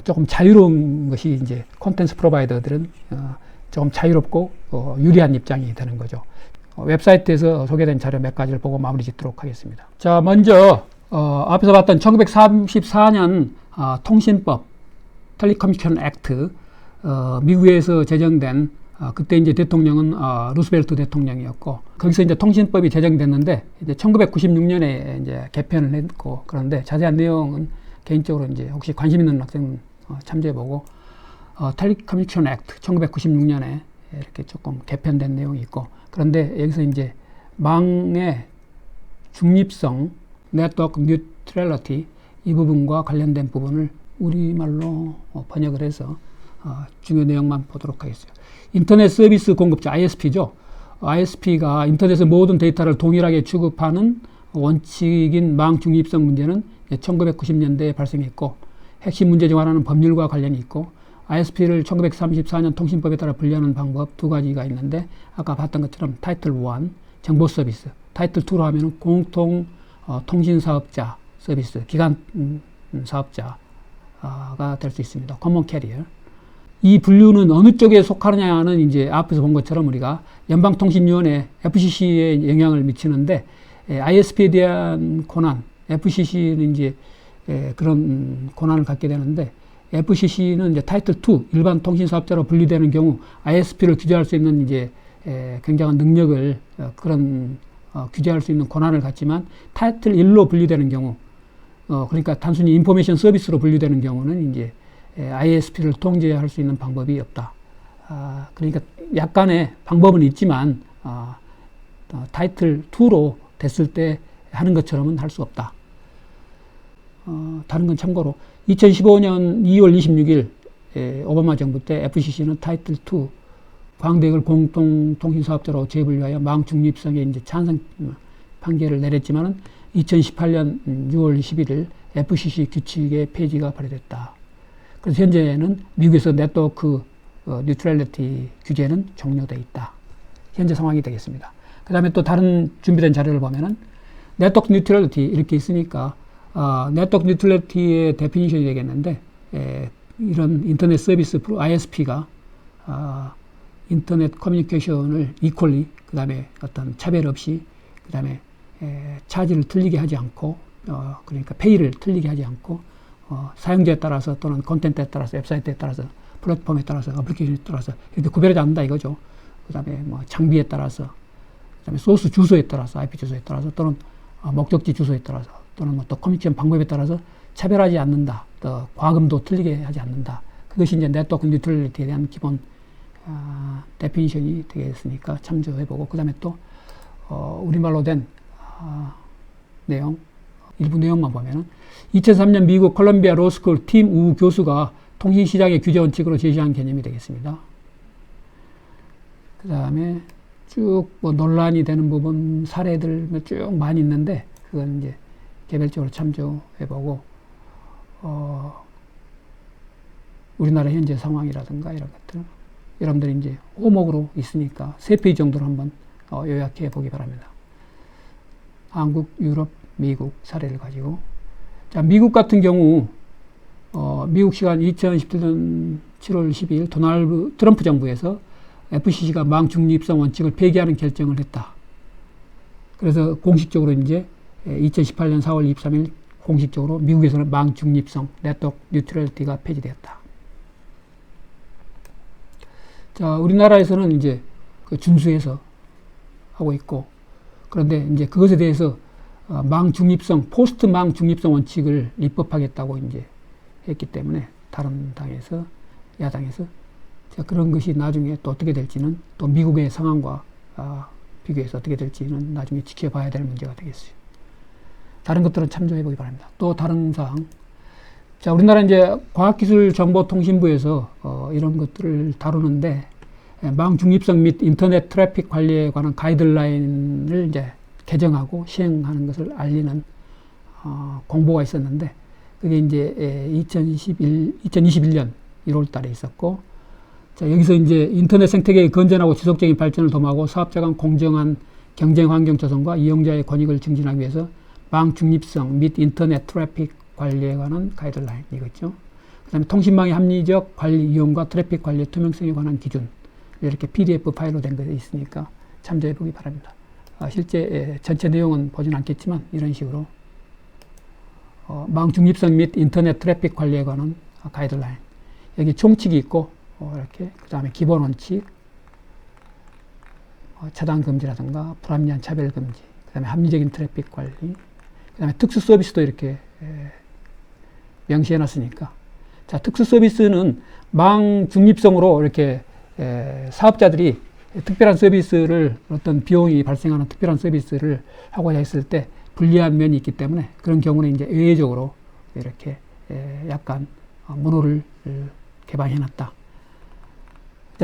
조금 자유로운 것이 이제 콘텐츠 프로바이더들은 조금 자유롭고 유리한 입장이 되는 거죠. 웹사이트에서 소개된 자료 몇 가지를 보고 마무리 짓도록 하겠습니다. 자, 먼저 앞에서 봤던 1934년 통신법 텔레커뮤니케이션 액트, 미국에서 제정된 그때 이제 대통령은 루스벨트 대통령이었고, 거기서 이제 통신법이 제정됐는데 이제 1996년에 이제 개편을 했고, 그런데 자세한 내용은 개인적으로 이제 혹시 관심 있는 학생 참조해보고, 텔레커뮤니케이션 액트 1996년에 이렇게 조금 개편된 내용이 있고, 그런데 여기서 이제 망의 중립성, 네트워크 뉴트럴리티 이 부분과 관련된 부분을 우리말로 번역을 해서 중요 내용만 보도록 하겠습니다. 인터넷 서비스 공급자 ISP죠. ISP가 인터넷의 모든 데이터를 동일하게 취급하는 원칙인 망 중립성 문제는 1990년대에 발생했고, 핵심 문제 중 하나는 법률과 관련이 있고, ISP를 1934년 통신법에 따라 분류하는 방법 두 가지가 있는데, 아까 봤던 것처럼 타이틀 1 정보 서비스, 타이틀 2로 하면 공통 통신 사업자 서비스, 기간 사업자가 될 수 있습니다. 커먼 캐리어. 이 분류는 어느 쪽에 속하느냐는 이제 앞에서 본 것처럼 우리가 연방통신위원회 FCC에 영향을 미치는데, ISP에 대한 권한, FCC는 이제 그런 권한을 갖게 되는데, FCC는 이제 타이틀 2 일반 통신 사업자로 분리되는 경우 ISP를 규제할 수 있는 이제 굉장한 능력을 그런 규제할 수 있는 권한을 갖지만, 타이틀 1로 분리되는 경우, 그러니까 단순히 인포메이션 서비스로 분리되는 경우는 이제 ISP를 통제할 수 있는 방법이 없다. 그러니까 약간의 방법은 있지만 타이틀 2로 됐을 때 하는 것처럼은 할 수 없다. 다른 건 참고로 2015년 2월 26일 오바마 정부 때 FCC는 타이틀 2 광대역을 공동통신사업자로 제입을 위하여 망 중립성에 이제 찬성 판결을 내렸지만은 2018년 6월 21일 FCC 규칙의 폐지가 발효됐다. 그래서 현재는 미국에서 네트워크 뉴트럴리티 규제는 종료되어 있다. 현재 상황이 되겠습니다. 그 다음에 또 다른 준비된 자료를 보면은 네트워크 뉴트럴리티 이렇게 있으니까 네트워크 뉴트럴리티의 데피니션이 되겠는데, 이런 인터넷 서비스 ISP가 인터넷 커뮤니케이션을 이퀄리, 그 다음에 어떤 차별 없이, 그 다음에 차지를 틀리게 하지 않고, 그러니까 페이를 틀리게 하지 않고, 사용자에 따라서 또는 콘텐츠에 따라서, 웹사이트에 따라서, 플랫폼에 따라서, 어플리케이션에 따라서 이렇게 구별하지 않는다 이거죠. 그 다음에 뭐 장비에 따라서, 그 다음에 소스 주소에 따라서, IP 주소에 따라서, 또는 목적지 주소에 따라서, 또는 뭐 또 커뮤니케이션 방법에 따라서 차별하지 않는다. 또 과금도 틀리게 하지 않는다. 그것이 이제 네트워크 뉴트럴리티에 대한 기본 데피니션이 되겠으니까 참조해보고, 그 다음에 또 우리말로 된 내용, 일부 내용만 보면은 2003년 미국 콜롬비아 로스쿨 팀 우 교수가 통신시장의 규제 원칙으로 제시한 개념이 되겠습니다. 그 다음에 쭉 뭐 논란이 되는 부분 사례들 쭉 많이 있는데, 그건 이제 개별적으로 참조해보고, 우리나라 현재 상황이라든가 이런 것들, 여러분들이 이제 오목으로 있으니까 3페이지 정도로 한번 요약해 보기 바랍니다. 한국, 유럽, 미국 사례를 가지고. 자, 미국 같은 경우, 미국 시간 2017년 7월 12일 도널드 트럼프 정부에서 FCC가 망 중립성 원칙을 폐기하는 결정을 했다. 그래서 공식적으로 이제 2018년 4월 23일 공식적으로 미국에서는 망 중립성, 네트워크 뉴트럴리티가 폐지되었다. 자, 우리나라에서는 이제 그 준수해서 하고 있고, 그런데 이제 그것에 대해서 망 중립성, 포스트 망 중립성 원칙을 입법하겠다고 이제 했기 때문에 다른 당에서, 야당에서, 자, 그런 것이 나중에 또 어떻게 될지는, 또 미국의 상황과 비교해서 어떻게 될지는 나중에 지켜봐야 될 문제가 되겠어요. 다른 것들은 참조해 보기 바랍니다. 또 다른 사항. 자, 우리나라 이제 과학기술정보통신부에서 이런 것들을 다루는데, 망 중립성 및 인터넷 트래픽 관리에 관한 가이드라인을 이제 개정하고 시행하는 것을 알리는 공보가 있었는데, 그게 이제 2021년 1월 달에 있었고, 자, 여기서 이제 인터넷 생태계의 건전하고 지속적인 발전을 도모하고 사업자 간 공정한 경쟁 환경 조성과 이용자의 권익을 증진하기 위해서 망 중립성 및 인터넷 트래픽 관리에 관한 가이드라인 이거죠. 그 다음에 통신망의 합리적 관리 이용과 트래픽 관리의 투명성에 관한 기준, 이렇게 PDF 파일로 된 것이 있으니까 참조해 보기 바랍니다. 실제 전체 내용은 보진 않겠지만 이런 식으로 망 중립성 및 인터넷 트래픽 관리에 관한 가이드라인, 여기 총칙이 있고 이렇게, 그 다음에 기본 원칙, 차단 금지라든가 불합리한 차별 금지, 그 다음에 합리적인 트래픽 관리, 그 다음에 특수 서비스도 이렇게 명시해 놨으니까, 자, 특수 서비스는 망 중립성으로 이렇게 사업자들이 특별한 서비스를, 어떤 비용이 발생하는 특별한 서비스를 하고자 했을 때 불리한 면이 있기 때문에, 그런 경우는 이제 의외적으로 이렇게 약간 문호를 개방해 놨다.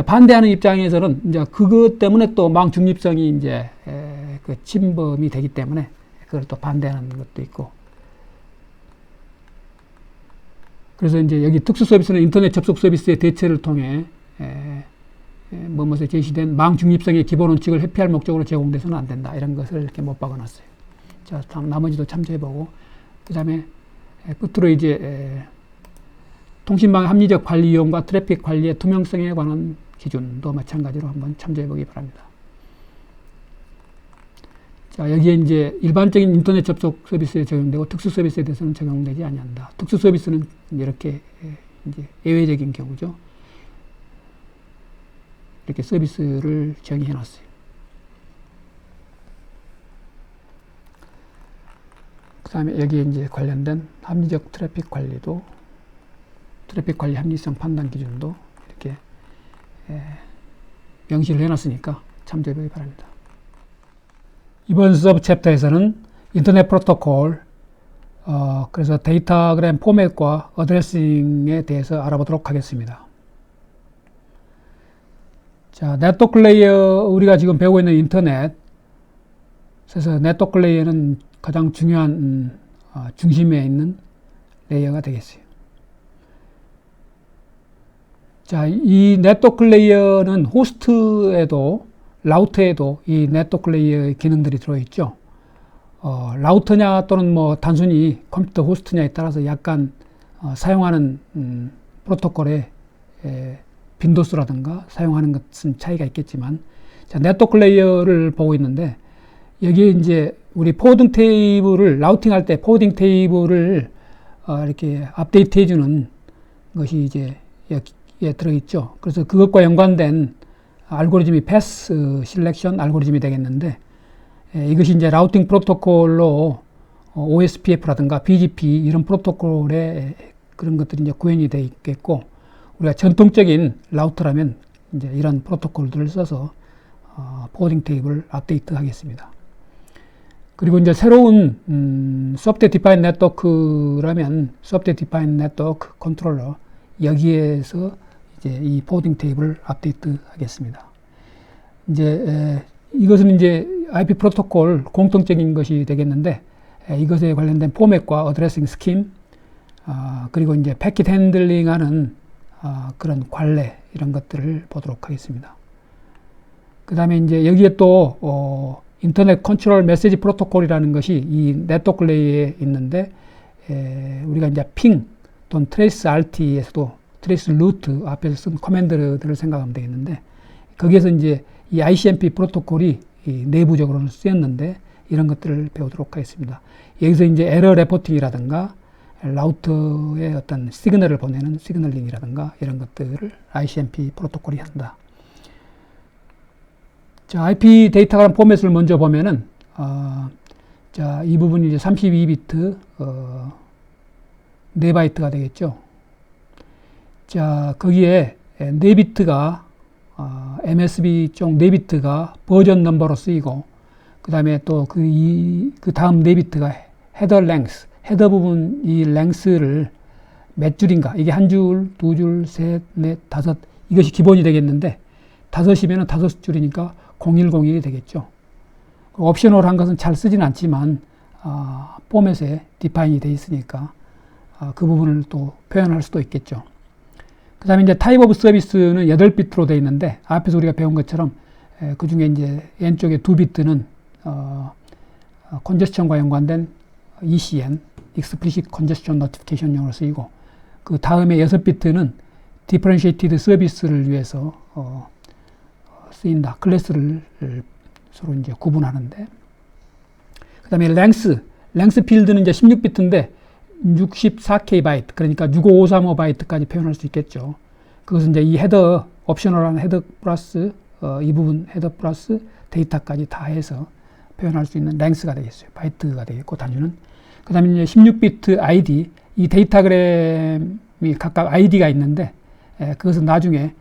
반대하는 입장에서는 이제 그것 때문에 또 망 중립성이 이제 그 침범이 되기 때문에 그걸 또 반대하는 것도 있고, 그래서 이제 여기 특수 서비스는 인터넷 접속 서비스의 대체를 통해 뭐뭐에 제시된 망 중립성의 기본 원칙을 회피할 목적으로 제공돼서는 안 된다, 이런 것을 이렇게 못 박아놨어요. 자, 다음 나머지도 참조해보고, 그 다음에 끝으로 이제 통신망의 합리적 관리 이용과 트래픽 관리의 투명성에 관한 기준도 마찬가지로 한번 참조해 보기 바랍니다. 자, 여기에 이제 일반적인 인터넷 접속 서비스에 적용되고 특수 서비스에 대해서는 적용되지 아니한다. 특수 서비스는 이렇게 이제 예외적인 경우죠. 이렇게 서비스를 정의해 놨어요. 그 다음에 여기에 이제 관련된 합리적 트래픽 관리도, 트래픽 관리 합리성 판단 기준도 이렇게 명시를 해놨으니까 참조해 보기 바랍니다. 이번 서브 챕터에서는 인터넷 프로토콜, 그래서 데이터그램 포맷과 어드레싱에 대해서 알아보도록 하겠습니다. 자, 네트워크 레이어, 우리가 지금 배우고 있는 인터넷, 그래서 네트워크 레이어는 가장 중요한 중심에 있는 레이어가 되겠어요. 자, 이 네트워크 레이어는 호스트에도 라우터에도 이 네트워크 레이어의 기능들이 들어있죠. 라우터냐 또는 뭐 단순히 컴퓨터 호스트냐에 따라서 약간 사용하는 프로토콜의 빈도수라든가 사용하는 것은 차이가 있겠지만, 자, 네트워크 레이어를 보고 있는데 여기에 이제 우리 포워딩 테이블을 라우팅할 때 포워딩 테이블을 이렇게 업데이트 해주는 것이 이제 여기에 들어있죠. 그래서 그것과 연관된 알고리즘이 패스 실렉션 알고리즘이 되겠는데, 이것이 이제 라우팅 프로토콜로 OSPF라든가 BGP 이런 프로토콜에 그런 것들이 이제 구현이 되어 있겠고, 우리가 전통적인 라우터라면 이제 이런 프로토콜들을 써서 포워딩 테이블 업데이트 하겠습니다. 그리고 이제 새로운 소프트웨어 디파인 네트워크라면 소프트웨어 디파인 네트워크 컨트롤러, 여기에서 이제 이 포워딩 테이블 업데이트 하겠습니다. 이제 이것은 이제 IP 프로토콜 공통적인 것이 되겠는데, 이것에 관련된 포맷과 어드레싱 스킴, 그리고 이제 패킷 핸들링하는 그런 관례, 이런 것들을 보도록 하겠습니다. 그 다음에 이제 여기에 또 인터넷 컨트롤 메시지 프로토콜이라는 것이 이 네트워크 레이어에 있는데, 우리가 이제 핑 또는 트레이스 RT에서도 트레이스 루트 앞에서 쓴 커맨드들을 생각하면 되겠는데, 거기에서 이제 이 ICMP 프로토콜이 내부적으로는 쓰였는데, 이런 것들을 배우도록 하겠습니다. 여기서 이제 에러 레포팅이라든가 라우터의 어떤 시그널을 보내는 시그널링이라든가 이런 것들을 ICMP 프로토콜이 한다. 자, IP 데이터그램 포맷을 먼저 보면은, 자, 이 부분이 이제 32비트, 4바이트가 되겠죠. 자, 거기에 4비트가, MSB 쪽 4비트가 버전 넘버로 쓰이고, 그 다음에 또 그 다음 4비트가 헤더 랭스, 헤더 부분 이 랭스를 몇 줄인가, 이게 한 줄, 두 줄, 셋, 넷, 다섯, 이것이 기본이 되겠는데, 5이면 5줄이니까 0101이 되겠죠. 옵셔널한 것은 잘 쓰진 않지만, 포맷에 디파인이 되어 있으니까, 그 부분을 또 표현할 수도 있겠죠. 그 다음에 이제 타입 오브 서비스는 8비트로 되어 있는데, 앞에서 우리가 배운 것처럼, 그 중에 이제 왼쪽에 2비트는, 컨제스천과 연관된 ECN, Explicit Congestion Notification용으로 쓰이고, 그 다음에 6비트는 Differentiated Service를 위해서, 쓰인다. 클래스를 서로 이제 구분하는데. 그 다음에 랭스 필드는 이제 16비트인데, 64K 바이트, 그러니까 65535바이트까지 표현할 수 있겠죠. 그것은 이제 이 헤더, 옵셔널한 헤더 플러스, 이 부분 헤더 플러스 데이터까지 다 해서 표현할 수 있는 랭스가 되겠어요. 바이트가 되겠고, 단위는. 그 다음에 이제 16비트 ID, 이 데이터그램이 각각 ID가 있는데, 그것은 나중에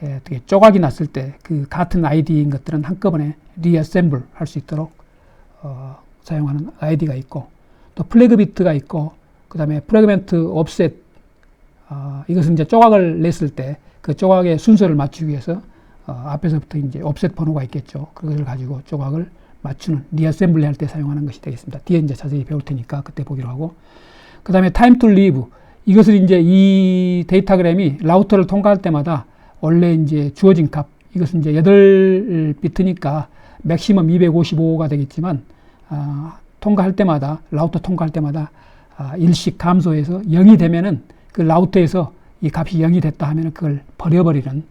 어떻게 조각이 났을 때 그 같은 ID인 것들은 한꺼번에 리어셈블 할 수 있도록 사용하는 ID가 있고, 또 플래그 비트가 있고, 그 다음에 프래그먼트 옵셋, 이것은 이제 조각을 냈을 때 그 조각의 순서를 맞추기 위해서 앞에서부터 이제 옵셋 번호가 있겠죠. 그것을 가지고 조각을 맞추는 리어셈블리 할 때 사용하는 것이 되겠습니다. 뒤에 이제 자세히 배울 테니까 그때 보기로 하고. 그 다음에 타임 투 리브, 이것을 이제 이 데이터그램이 라우터를 통과할 때마다 원래 이제 주어진 값, 이것은 이제 8비트니까 맥시멈 255가 되겠지만, 통과할 때마다, 라우터 통과할 때마다 일씩 감소해서 0이 되면은 그 라우터에서 이 값이 0이 됐다 하면은 그걸 버려버리는,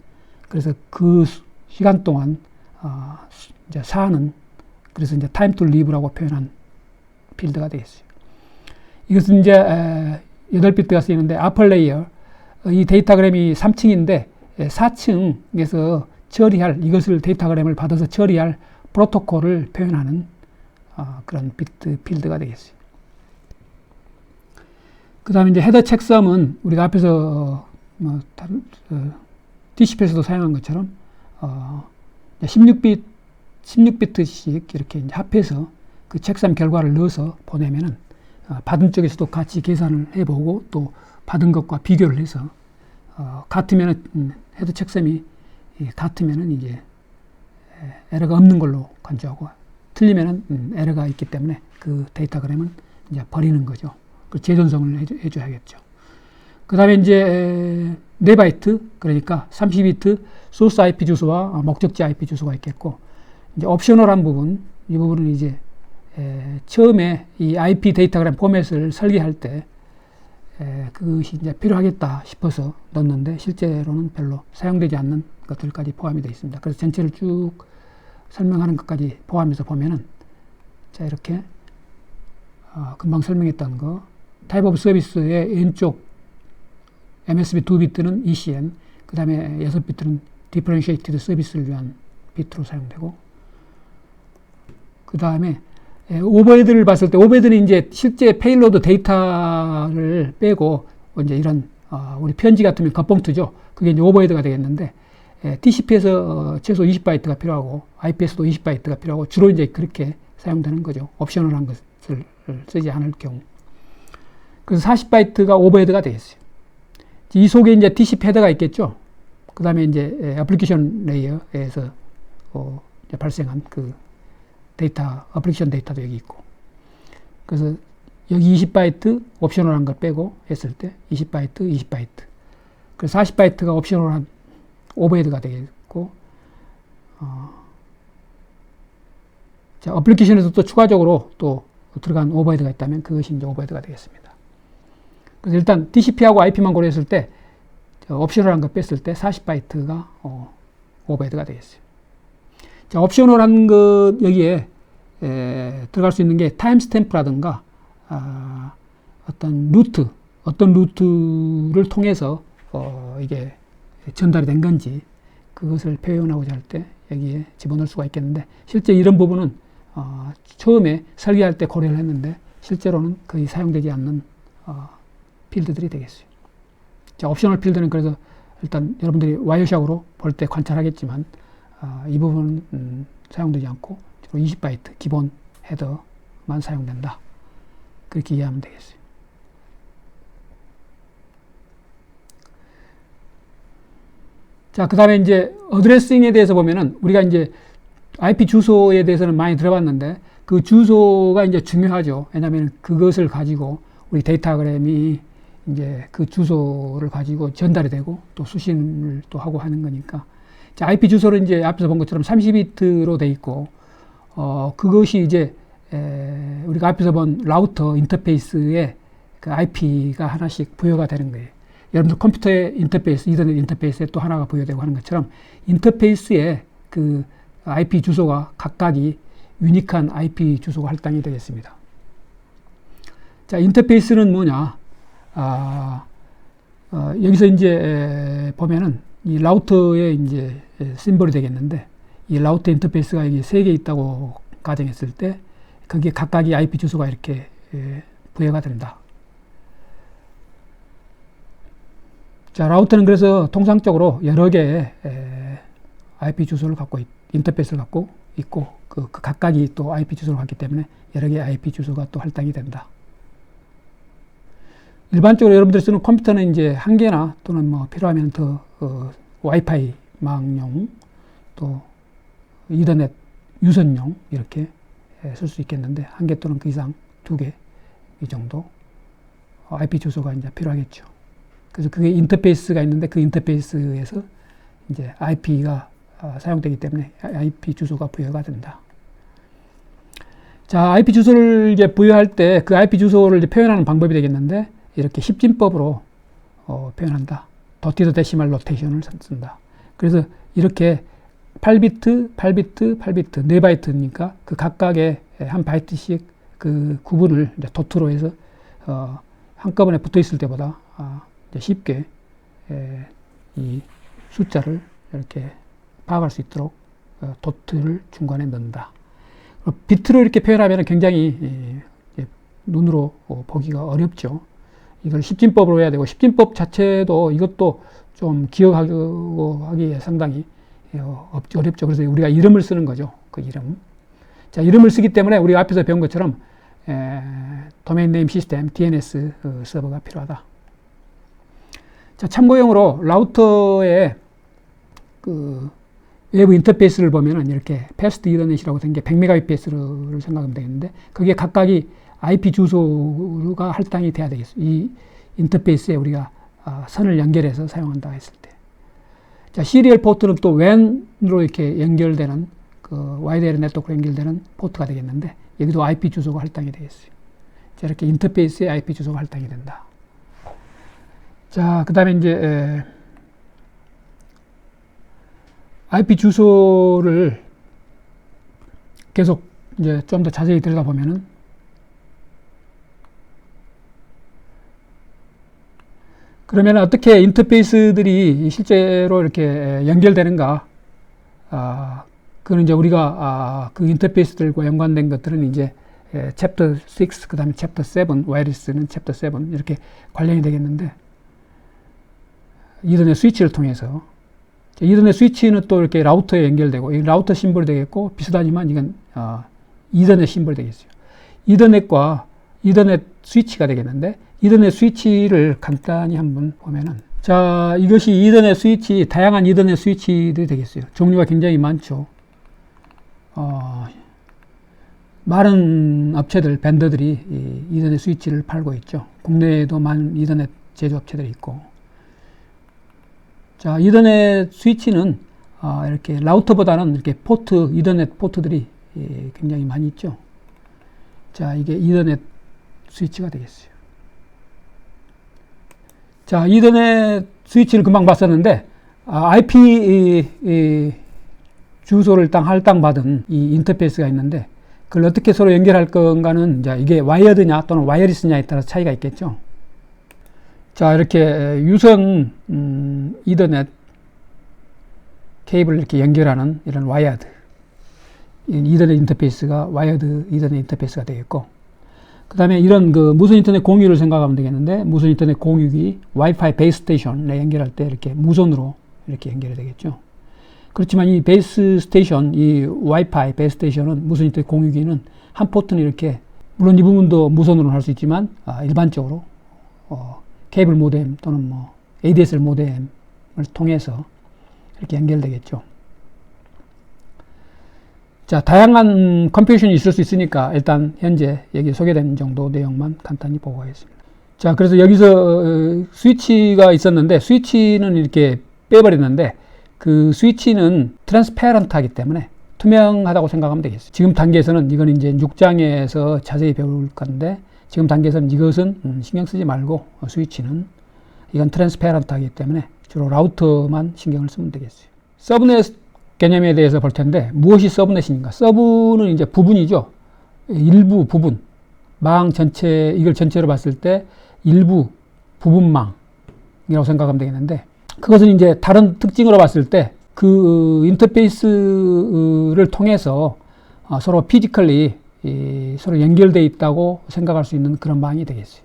그래서 그 시간 동안 이제 사는 그래서 이제 time to live라고 표현한 필드가 되겠어요. 이것은 이제 8비트가 쓰이는데 upper layer, 이 데이터그램이 3층인데 4층에서 처리할, 이것을 데이터그램을 받아서 처리할 프로토콜을 표현하는 그런 비트 필드가 되겠어요. 그 다음에 이제 헤더 체크섬은 우리가 앞에서 DCP에서도 사용한 것처럼 16비트씩 이렇게 이제 합해서 그 체크섬 결과를 넣어서 보내면은 받은 쪽에서도 같이 계산을 해보고 또 받은 것과 비교를 해서 같으면은 헤더 체크섬이 같으면은 이제 에러가 없는 걸로 간주하고 틀리면은 에러가 있기 때문에 그 데이터그램은 이제 버리는 거죠. 그 재전송을 해줘야겠죠. 그 다음에 이제 4바이트, 그러니까 30비트 소스 IP 주소와 목적지 IP 주소가 있겠고, 이제 옵셔널한 부분, 이 부분은 이제 처음에 이 IP 데이터그램 포맷을 설계할 때 그것이 이제 필요하겠다 싶어서 넣었는데 실제로는 별로 사용되지 않는 것들까지 포함이 되어 있습니다. 그래서 전체를 쭉 설명하는 것까지 포함해서 보면은 자 이렇게 금방 설명했던 거 타입 오브 서비스의 왼쪽 MSB 2비트는 ECN, 그 다음에 6비트는 Differentiated 서비스를 위한 비트로 사용되고, 그 다음에 오버헤드를 봤을 때 오버헤드는 이제 실제 페일로드 데이터를 빼고 이제 이런 우리 편지 같으면 겉봉투죠. 그게 이제 오버헤드가 되겠는데 TCP에서 최소 20바이트가 필요하고 IP에서도 20바이트가 필요하고 주로 이제 그렇게 사용되는 거죠. 옵셔널한 것을 쓰지 않을 경우. 그래서 40바이트가 오버헤드가 되겠어요. 이 속에 이제 TCP 헤더가 있겠죠. 그 다음에 이제 애플리케이션 레이어에서 발생한 그 데이터, 애플리케이션 데이터도 여기 있고. 그래서 여기 20바이트 옵셔널한 걸 빼고 했을 때 20바이트, 20바이트. 그래서 40바이트가 옵셔널한 오버헤드가 되겠고, 자, 애플리케이션에서 또 추가적으로 또 들어간 오버헤드가 있다면 그것이 이제 오버헤드가 되겠습니다. 그래서 일단 TCP하고 IP만 고려했을 때 옵셔널한 거 뺐을 때 40바이트가 오버헤드가 되겠어요. 자, 옵셔널한 것 여기에 들어갈 수 있는 게 타임스탬프라든가 어떤 루트를 통해서 이게 전달이 된 건지 그것을 표현하고자 할 때 여기에 집어넣을 수가 있겠는데 실제 이런 부분은 처음에 설계할 때 고려를 했는데 실제로는 거의 사용되지 않는 필드들이 되겠어요. 자, 옵셔널 필드는 그래서 일단 여러분들이 와이어샥으로 볼 때 관찰하겠지만 이 부분은 사용되지 않고 주로 20바이트 기본 헤더만 사용된다. 그렇게 이해하면 되겠어요. 자, 그 다음에 이제 어드레싱에 대해서 보면은 우리가 이제 IP 주소에 대해서는 많이 들어봤는데 그 주소가 이제 중요하죠. 왜냐하면 그것을 가지고 우리 데이터그램이 이제 그 주소를 가지고 전달이 되고 또 수신을 또 하고 하는 거니까. 자, IP 주소를 이제 앞에서 본 것처럼 30비트로 돼 있고, 그것이 이제, 우리가 앞에서 본 라우터 인터페이스에 그 IP가 하나씩 부여가 되는 거예요. 여러분들 컴퓨터의 인터페이스, 이더넷 인터페이스에 또 하나가 부여되고 하는 것처럼 인터페이스에 그 IP 주소가 각각이 유니크한 IP 주소가 할당이 되겠습니다. 자, 인터페이스는 뭐냐? 여기서 이제 보면은 이 라우터의 이제 심볼이 되겠는데 이 라우터 인터페이스가 여기 3개 있다고 가정했을 때 거기에 각각의 IP 주소가 이렇게 부여가 된다. 자, 라우터는 그래서 통상적으로 여러 개의 IP 주소를 갖고 인터페이스를 갖고 있고 그 각각이 또 IP 주소를 갖기 때문에 여러 개의 IP 주소가 또 할당이 된다. 일반적으로 여러분들이 쓰는 컴퓨터는 이제 한 개나 또는 뭐 필요하면 더 와이파이 망용 또 이더넷 유선용 이렇게 쓸 수 있겠는데 한 개 또는 그 이상 2개 이 정도 IP 주소가 이제 필요하겠죠. 그래서 그게 인터페이스가 있는데 그 인터페이스에서 이제 IP가 사용되기 때문에 IP 주소가 부여가 된다. 자, IP 주소를 이제 부여할 때 그 IP 주소를 이제 표현하는 방법이 되겠는데 이렇게 십진법으로 표현한다. 도티드 데시말 노테이션을 쓴다. 그래서 이렇게 8비트, 8비트, 8비트, 4바이트니까 그 각각의 한 바이트씩 그 구분을 이제 도트로 해서 한꺼번에 붙어 있을 때보다 쉽게 이 숫자를 이렇게 파악할 수 있도록 도트를 중간에 넣는다. 비트로 이렇게 표현하면 굉장히 눈으로 보기가 어렵죠. 이걸 십진법으로 해야 되고, 십진법 자체도 이것도 좀 기억하기에 상당히 어렵죠. 그래서 우리가 이름을 쓰는 거죠. 그 이름. 자, 이름을 쓰기 때문에 우리가 앞에서 배운 것처럼 도메인 네임 시스템 DNS 서버가 필요하다. 자, 참고용으로 라우터의 그 외부 인터페이스를 보면은 이렇게 패스트 이더넷이라고 된 게 100mbps를 생각하면 되겠는데, 그게 각각이 IP 주소가 할당이 돼야 되겠어요. 이 인터페이스에 우리가 선을 연결해서 사용한다 했을 때. 자, 시리얼 포트는 또 WAN으로 이렇게 연결되는 그 와이드 에리어 네트워크로 연결되는 포트가 되겠는데, 여기도 IP 주소가 할당이 되겠어요. 자, 이렇게 인터페이스에 IP 주소가 할당이 된다. 자, 그 다음에 이제 IP 주소를 계속 이제 좀 더 자세히 들여다보면은, 그러면 어떻게 인터페이스들이 실제로 이렇게 연결되는가? 그건 이제 우리가 그 인터페이스들과 연관된 것들은 이제 챕터 6, 그 다음에 챕터 7, 와이어리스는 챕터 7 이렇게 관련이 되겠는데, 이더넷 스위치를 통해서, 이더넷 스위치는 또 이렇게 라우터에 연결되고, 이 라우터 심볼이 되겠고, 비슷하지만 이건 이더넷 심볼이 되겠어요. 이더넷과 이더넷 스위치가 되겠는데, 이더넷 스위치를 간단히 한번 보면은, 자, 이것이 이더넷 스위치, 다양한 이더넷 스위치들이 되겠어요. 종류가 굉장히 많죠. 많은 업체들, 벤더들이 이 이더넷 스위치를 팔고 있죠. 국내에도 많은 이더넷 제조업체들이 있고. 자, 이더넷 스위치는 이렇게 라우터보다는 이렇게 포트, 이더넷 포트들이 굉장히 많이 있죠. 자, 이게 이더넷 스위치가 되겠어요. 자, 이더넷 스위치를 금방 봤었는데, IP 주소를 할당받은 이 인터페이스가 있는데, 그걸 어떻게 서로 연결할 건가는, 이제 이게 와이어드냐 또는 와이어리스냐에 따라서 차이가 있겠죠. 자, 이렇게 유선 이더넷 케이블을 이렇게 연결하는 이런 와이어드 이더넷 인터페이스가 와이어드 이더넷 인터페이스가 되겠고, 그 다음에 이런 그 무선 인터넷 공유를 생각하면 되겠는데, 무선 인터넷 공유기 와이파이 베이스 스테이션에 연결할 때 이렇게 무선으로 이렇게 연결이 되겠죠. 그렇지만 이 베이스 스테이션, 이 와이파이 베이스 스테이션은, 무선 인터넷 공유기는 한 포트는 이렇게, 물론 이 부분도 무선으로 할 수 있지만 일반적으로 케이블 모뎀 또는 뭐 ADSL 모뎀을 통해서 이렇게 연결되겠죠. 자, 다양한 컴퓨테이션이 있을 수 있으니까 일단 현재 여기 소개된 정도 내용만 간단히 보고 가겠습니다. 자, 그래서 여기서 스위치가 있었는데, 스위치는 이렇게 빼버렸는데, 그 스위치는 트랜스페런트하기 때문에 투명하다고 생각하면 되겠어요. 지금 단계에서는 이건 이제 6장에서 자세히 배울 건데, 지금 단계에서는 이것은 신경 쓰지 말고, 스위치는 이건 트랜스페런트하기 때문에 주로 라우터만 신경을 쓰면 되겠어요. 서브넷 개념에 대해서 볼 텐데, 무엇이 서브넷인가? 서브는 이제 부분이죠. 일부 부분, 망 전체, 이걸 전체로 봤을 때 일부 부분망이라고 생각하면 되겠는데, 그것은 이제 다른 특징으로 봤을 때 그 인터페이스를 통해서 서로 피지컬리 서로 연결되어 있다고 생각할 수 있는 그런 망이 되겠어요.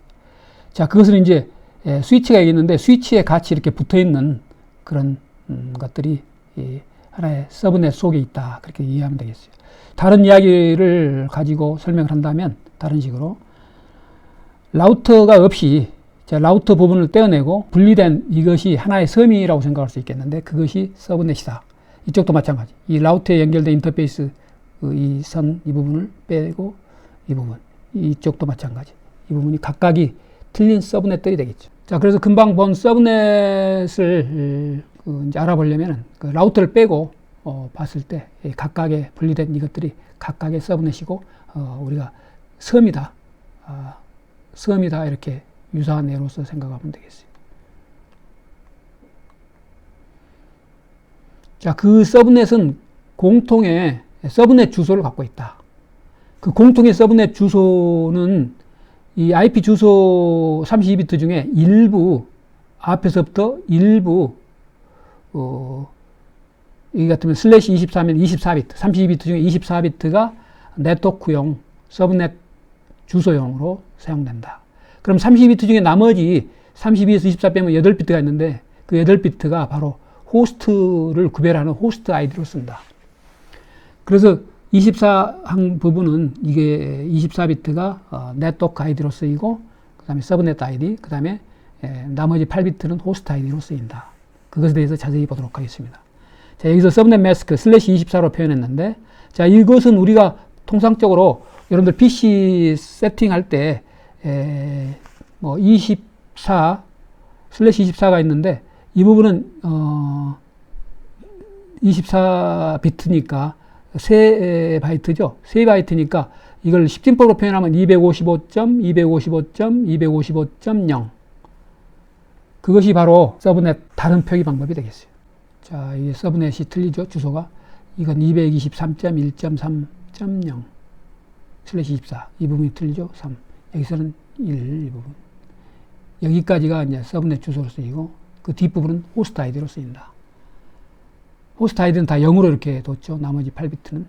자, 그것은 이제 스위치가 있는데, 스위치에 같이 이렇게 붙어 있는 그런 것들이 하나의 서브넷 속에 있다, 그렇게 이해하면 되겠어요. 다른 이야기를 가지고 설명을 한다면, 다른 식으로 라우터가 없이, 라우터 부분을 떼어내고 분리된 이것이 하나의 섬이라고 생각할 수 있겠는데, 그것이 서브넷이다. 이쪽도 마찬가지. 이 라우터에 연결된 인터페이스 이 선, 이 부분을 빼고 이 부분, 이쪽도 마찬가지. 이 부분이 각각이 틀린 서브넷들이 되겠죠. 자, 그래서 금방 본 서브넷을 이제 알아보려면 그 라우터를 빼고 봤을 때 각각의 분리된 이것들이 각각의 서브넷이고, 우리가 섬이다, 섬이다, 이렇게 유사한 예로서 생각하면 되겠어요. 자, 그 서브넷은 공통의 서브넷 주소를 갖고 있다. 그 공통의 서브넷 주소는 이 IP 주소 32비트 중에 일부, 앞에서부터 일부, 이 같으면 슬래시 24면 24비트, 32비트 중에 24비트가 네트워크용 서브넷 주소용으로 사용된다. 그럼 32비트 중에 나머지 32에서 24 빼면 8비트가 있는데 그 8비트가 바로 호스트를 구별하는 호스트 아이디로 쓴다. 그래서 24항 부분은 이게 24비트가 네트워크 아이디로 쓰이고 그 다음에 서브넷 아이디, 그 다음에 나머지 8비트는 호스트 아이디로 쓰인다. 그것에 대해서 자세히 보도록 하겠습니다. 자, 여기서 서브넷 매스크 슬래시 24로 표현했는데, 자, 이것은 우리가 통상적으로 여러분들 PC 세팅할 때, 24, 슬래시 24가 있는데, 이 부분은, 24비트니까, 3바이트죠. 3바이트니까, 이걸 10진법으로 표현하면 255.255.255.0. 그것이 바로 서브넷 다른 표기 방법이 되겠어요. 자, 이게 서브넷이 틀리죠. 주소가. 이건 223.1.3.0 슬래시 24. 이 부분이 틀리죠. 3. 여기서는 1, 이 부분. 여기까지가 이제 서브넷 주소로 쓰이고, 그 뒷부분은 호스트 아이디로 쓰인다. 호스트 아이디는 다 0으로 이렇게 뒀죠. 나머지 8비트는.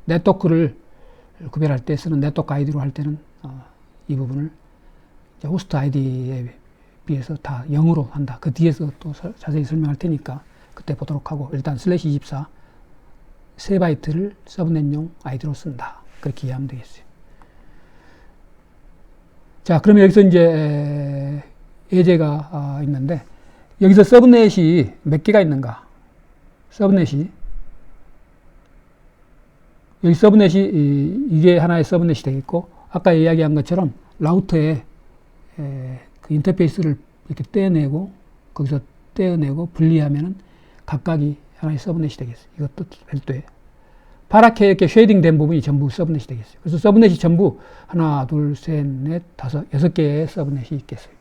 네트워크를 구별할 때 쓰는 네트워크 아이디로 할 때는, 이 부분을 호스트 아이디에 비해서 다 0으로 한다. 그 뒤에서 또 자세히 설명할 테니까 그때 보도록 하고, 일단 슬래시 24 3바이트를 서브넷용 아이디로 쓴다. 그렇게 이해하면 되겠어요. 자, 그러면 여기서 이제 예제가 있는데, 여기서 서브넷이 몇 개가 있는가? 서브넷이, 여기 서브넷이, 이게 하나의 서브넷이 되겠고, 아까 이야기한 것처럼 라우터에 그 인터페이스를 이렇게 떼어내고, 거기서 떼어내고 분리하면은 각각이 하나의 서브넷이 되겠어요. 이것도 별도에. 파랗게 이렇게 쉐이딩 된 부분이 전부 서브넷이 되겠어요. 그래서 서브넷이 전부 하나, 둘, 셋, 넷, 다섯, 6개의 서브넷이 있겠어요.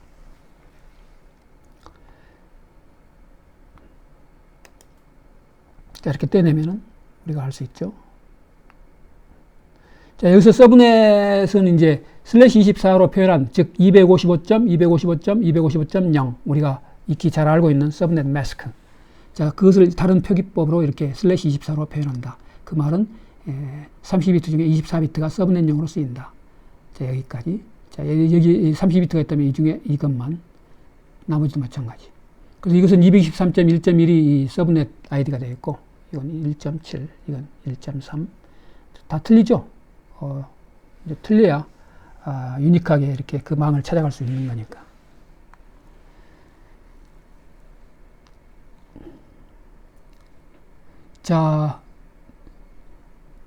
자, 이렇게 떼내면은 우리가 알 수 있죠. 자, 여기서 서브넷은 이제 슬래시 24로 표현한, 즉 255.255.255.0 우리가 익히 잘 알고 있는 서브넷 매스크. 자, 그것을 다른 표기법으로 이렇게 슬래시 24로 표현한다. 그 말은 30비트 중에 24비트가 서브넷용으로 쓰인다. 자, 여기까지. 자, 여기 30비트가 있다면 이 중에 이것만, 나머지도 마찬가지. 그래서 이것은 223.1.1이 서브넷 아이디가 되겠고, 이건 1.7, 이건 1.3. 다 틀리죠? 이제 틀려야 유니크하게 이렇게 그 망을 찾아갈 수 있는 거니까. 자,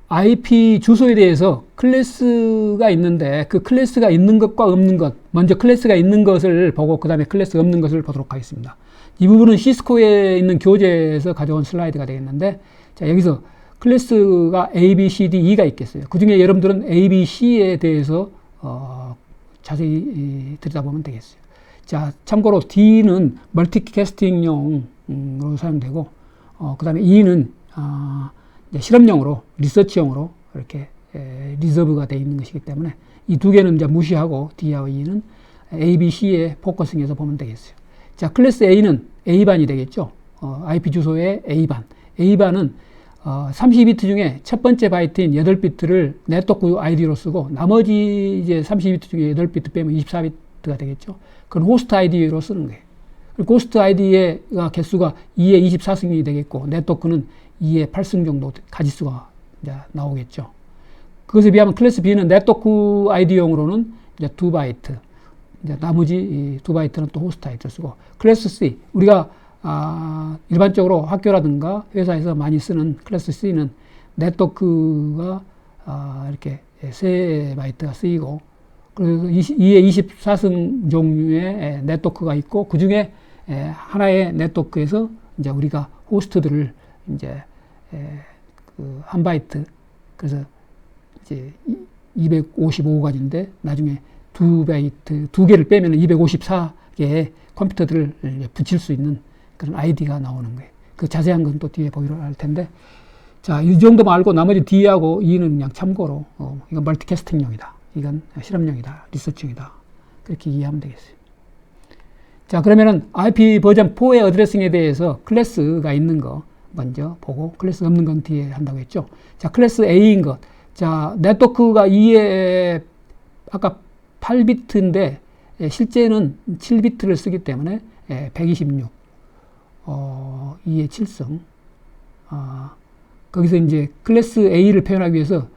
IP 주소에 대해서 클래스가 있는데, 그 클래스가 있는 것과 없는 것, 먼저 클래스가 있는 것을 보고 그 다음에 클래스가 없는 것을 보도록 하겠습니다. 이 부분은 시스코에 있는 교재에서 가져온 슬라이드가 되겠는데, 자, 여기서 클래스가 A, B, C, D, E가 있겠어요. 그 중에 여러분들은 A, B, C에 대해서 자세히 들여다보면 되겠어요. 자, 참고로 D는 멀티캐스팅용으로 사용되고, 그 다음에 E는 이제 실험용으로, 리서치용으로 이렇게 리저브가 되어 있는 것이기 때문에 이 두 개는 이제 무시하고 D하고 E는 A, B, C에 포커싱해서 보면 되겠어요. 자, 클래스 A는 A반이 되겠죠. IP 주소의 A반. A반은 32비트 중에 첫 번째 바이트인 8비트를 네트워크 아이디로 쓰고, 나머지 이제 32비트 중에 8비트 빼면 24비트가 되겠죠. 그건 호스트 아이디로 쓰는 거예요. 그리고 호스트 아이디의 개수가 2의 24승이 되겠고, 네트워크는 2의 8승 정도 가지수가 이제 나오겠죠. 그것에 비하면 클래스 B는 네트워크 아이디용으로는 이제 2바이트, 이제 나머지 2바이트는 또 호스트 아이디를 쓰고, 클래스 C, 우리가 일반적으로 학교라든가 회사에서 많이 쓰는 클래스 C는 네트워크가 이렇게 3바이트가 쓰이고, 그래서 2의 24승 종류의 네트워크가 있고, 그 중에 하나의 네트워크에서 이제 우리가 호스트들을 이제 그 1바이트, 그래서 이제 255가지인데 나중에 2바이트, 2개를 빼면 254개의 컴퓨터들을 붙일 수 있는 그런 아이디가 나오는 거예요. 그 자세한 건 또 뒤에 보기로 할 텐데, 자, 이 정도만 알고 나머지 D하고 E는 그냥 참고로, 이건 멀티캐스팅용이다. 이건 실험용이다. 리서치용이다. 그렇게 이해하면 되겠어요. 자, 그러면은 IP 버전 4의 어드레싱에 대해서 클래스가 있는 거 먼저 보고, 클래스 없는 건 뒤에 한다고 했죠. 자, 클래스 A인 것. 자, 네트워크가 2에 아까 8비트인데, 실제는 7비트를 쓰기 때문에 126, 2의 7성. 거기서 이제 클래스 A를 표현하기 위해서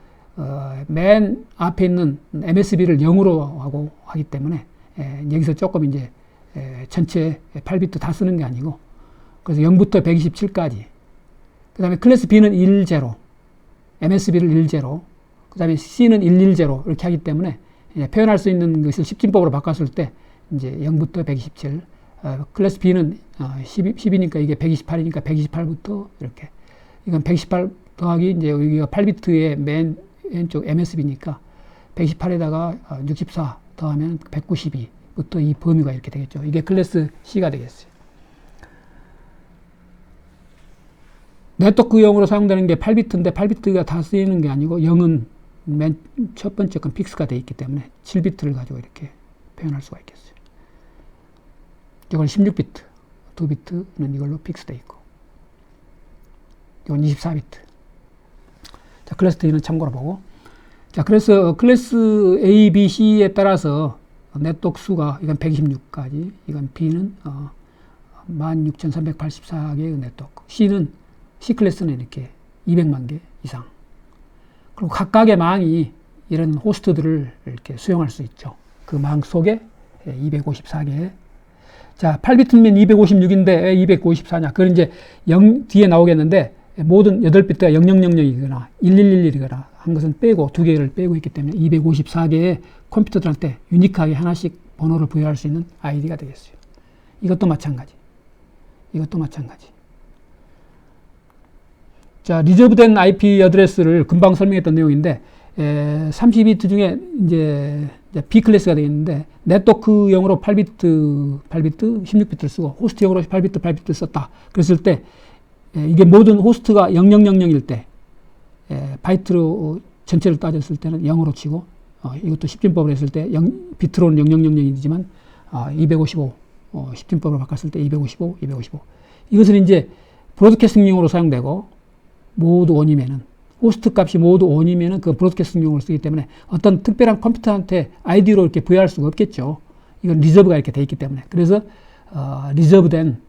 맨 앞에 있는 MSB를 0으로 하기 때문에 여기서 조금 이제 전체 8비트 다 쓰는 게 아니고, 그래서 0부터 127까지. 그 다음에 클래스 B는 10, MSB를 10, 그 다음에 C는 110 이렇게 하기 때문에 표현할 수 있는 것을 10진법으로 바꿨을 때 이제 0부터 127, 클래스 B는 10이니까 이게 128이니까 128부터 이렇게. 이건 128 더하기 이제 여기가 8비트의 맨 왼쪽 MSB니까 128에다가 64 더하면 192부터 이 범위가 이렇게 되겠죠. 이게 클래스 C가 되겠어요. 네트워크용으로 사용되는 게 8비트인데 8비트가 다 쓰이는 게 아니고 0은 맨 첫 번째 건 픽스가 되어 있기 때문에 7비트를 가지고 이렇게 표현할 수가 있겠어요. 이건 16비트, 2비트는 이걸로 픽스되어 있고, 이건 24비트. 자, 클래스 D는 참고로 보고. 자, 그래서 클래스 A, B, C에 따라서 네트워크 수가, 이건 126까지, 이건 B는 16,384개의 네트워크, C 클래스는 이렇게 200만 개 이상. 그리고 각각의 망이 이런 호스트들을 이렇게 수용할 수 있죠. 그 망 속에 254개. 자, 8비트면 256인데 왜 254냐? 그건 이제 0 뒤에 나오겠는데, 모든 8비트가 0000이거나 1111이거나 한 것은 빼고, 두 개를 빼고 있기 때문에 254개의 컴퓨터들한테 유니크하게 하나씩 번호를 부여할 수 있는 아이디가 되겠어요. 이것도 마찬가지. 이것도 마찬가지. 자, 리저브된 IP 어드레스를 금방 설명했던 내용인데, 32비트 중에 이제 B 클래스가 되겠는데, 네트워크용으로 8비트, 16비트를 쓰고, 호스트용으로 8비트 썼다. 그랬을 때, 이게 모든 호스트가 0000일 때, 바이트로 전체를 따졌을 때는 0으로 치고, 이것도 10진법으로 했을 때, 비트로는 0000이지만, 255, 10진법으로 바꿨을 때 255. 이것은 이제 브로드캐스팅용으로 사용되고, 모두 원이면은, 호스트 값이 모두 원이면은 그 브로드캐스팅용으로 쓰기 때문에 어떤 특별한 컴퓨터한테 아이디로 이렇게 부여할 수가 없겠죠. 이건 리저브가 이렇게 돼 있기 때문에. 그래서, 리저브된,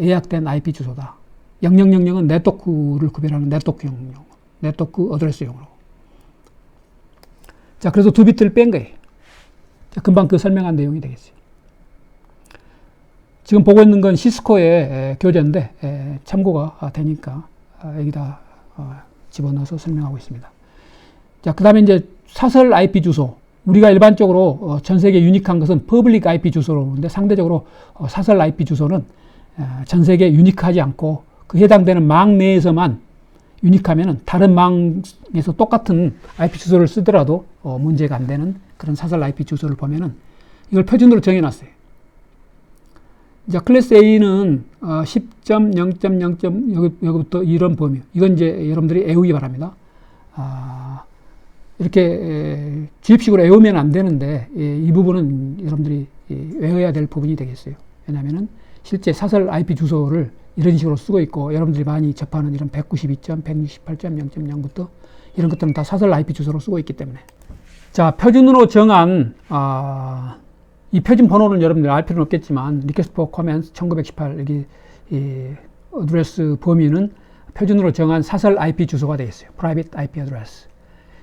예약된 IP 주소다. 0000은 네트워크를 구별하는 네트워크용, 네트워크 어드레스용으로. 자, 그래서 2비트를 뺀 거예요. 자, 금방 그 설명한 내용이 되겠어요. 지금 보고 있는 건 시스코의 교재인데, 참고가 되니까, 여기다 집어넣어서 설명하고 있습니다. 자, 그 다음에 이제 사설 IP 주소. 우리가 일반적으로 전 세계 유니크한 것은 퍼블릭 IP 주소로 보는데, 상대적으로 사설 IP 주소는 전 세계 유니크하지 않고 그 해당되는 망 내에서만 유니크하면은 다른 망에서 똑같은 IP 주소를 쓰더라도 문제가 안 되는 그런 사설 IP 주소를 보면은 이걸 표준으로 정해놨어요. 자, 클래스 A는 10.0.0. 여기부터 이런 범위. 이건 이제 여러분들이 외우기 바랍니다. 이렇게 주입식으로 외우면 안 되는데, 이 부분은 여러분들이 외워야 될 부분이 되겠어요. 왜냐하면은 실제 사설 IP 주소를 이런 식으로 쓰고 있고, 여러분들이 많이 접하는 이런 192.168.0.0부터 이런 것들은 다 사설 IP 주소로 쓰고 있기 때문에. 자, 표준으로 정한 이 표준 번호는 여러분들 알 필요는 없겠지만, 리퀘스트 포 코멘트 1918 여기 이 어드레스 범위는 표준으로 정한 사설 IP 주소가 되겠어요. Private IP address.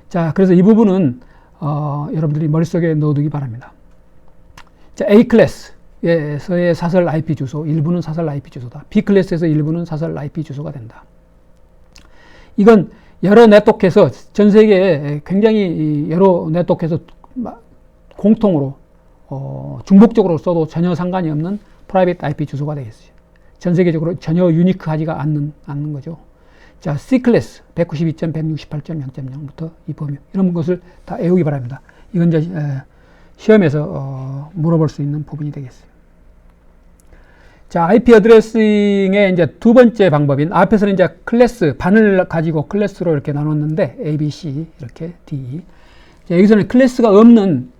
자, 그래서 이 부분은 여러분들이 머릿속에 넣어두기 바랍니다. 자, A 클래스에서의 사설 IP 주소 일부는 사설 IP 주소다. B 클래스에서 일부는 사설 IP 주소가 된다. 이건 여러 네트워크에서 전 세계에 굉장히 여러 네트워크에서 공통으로 중복적으로 써도 전혀 상관이 없는 프라이빗 IP 주소가 되겠어요. 전 세계적으로 전혀 유니크하지가 않는 거죠. 자, C 클래스 192.168.0.0부터 이 범위, 이런 것을 다 외우기 바랍니다. 이건 이제 시험에서 물어볼 수 있는 부분이 되겠어요. 자, IP 어드레싱의 이제 두 번째 방법인, 앞에서는 이제 클래스, 반을 가지고 클래스로 이렇게 나눴는데, A, B, C, 이렇게 D. 자, 여기서는 클래스가 없는,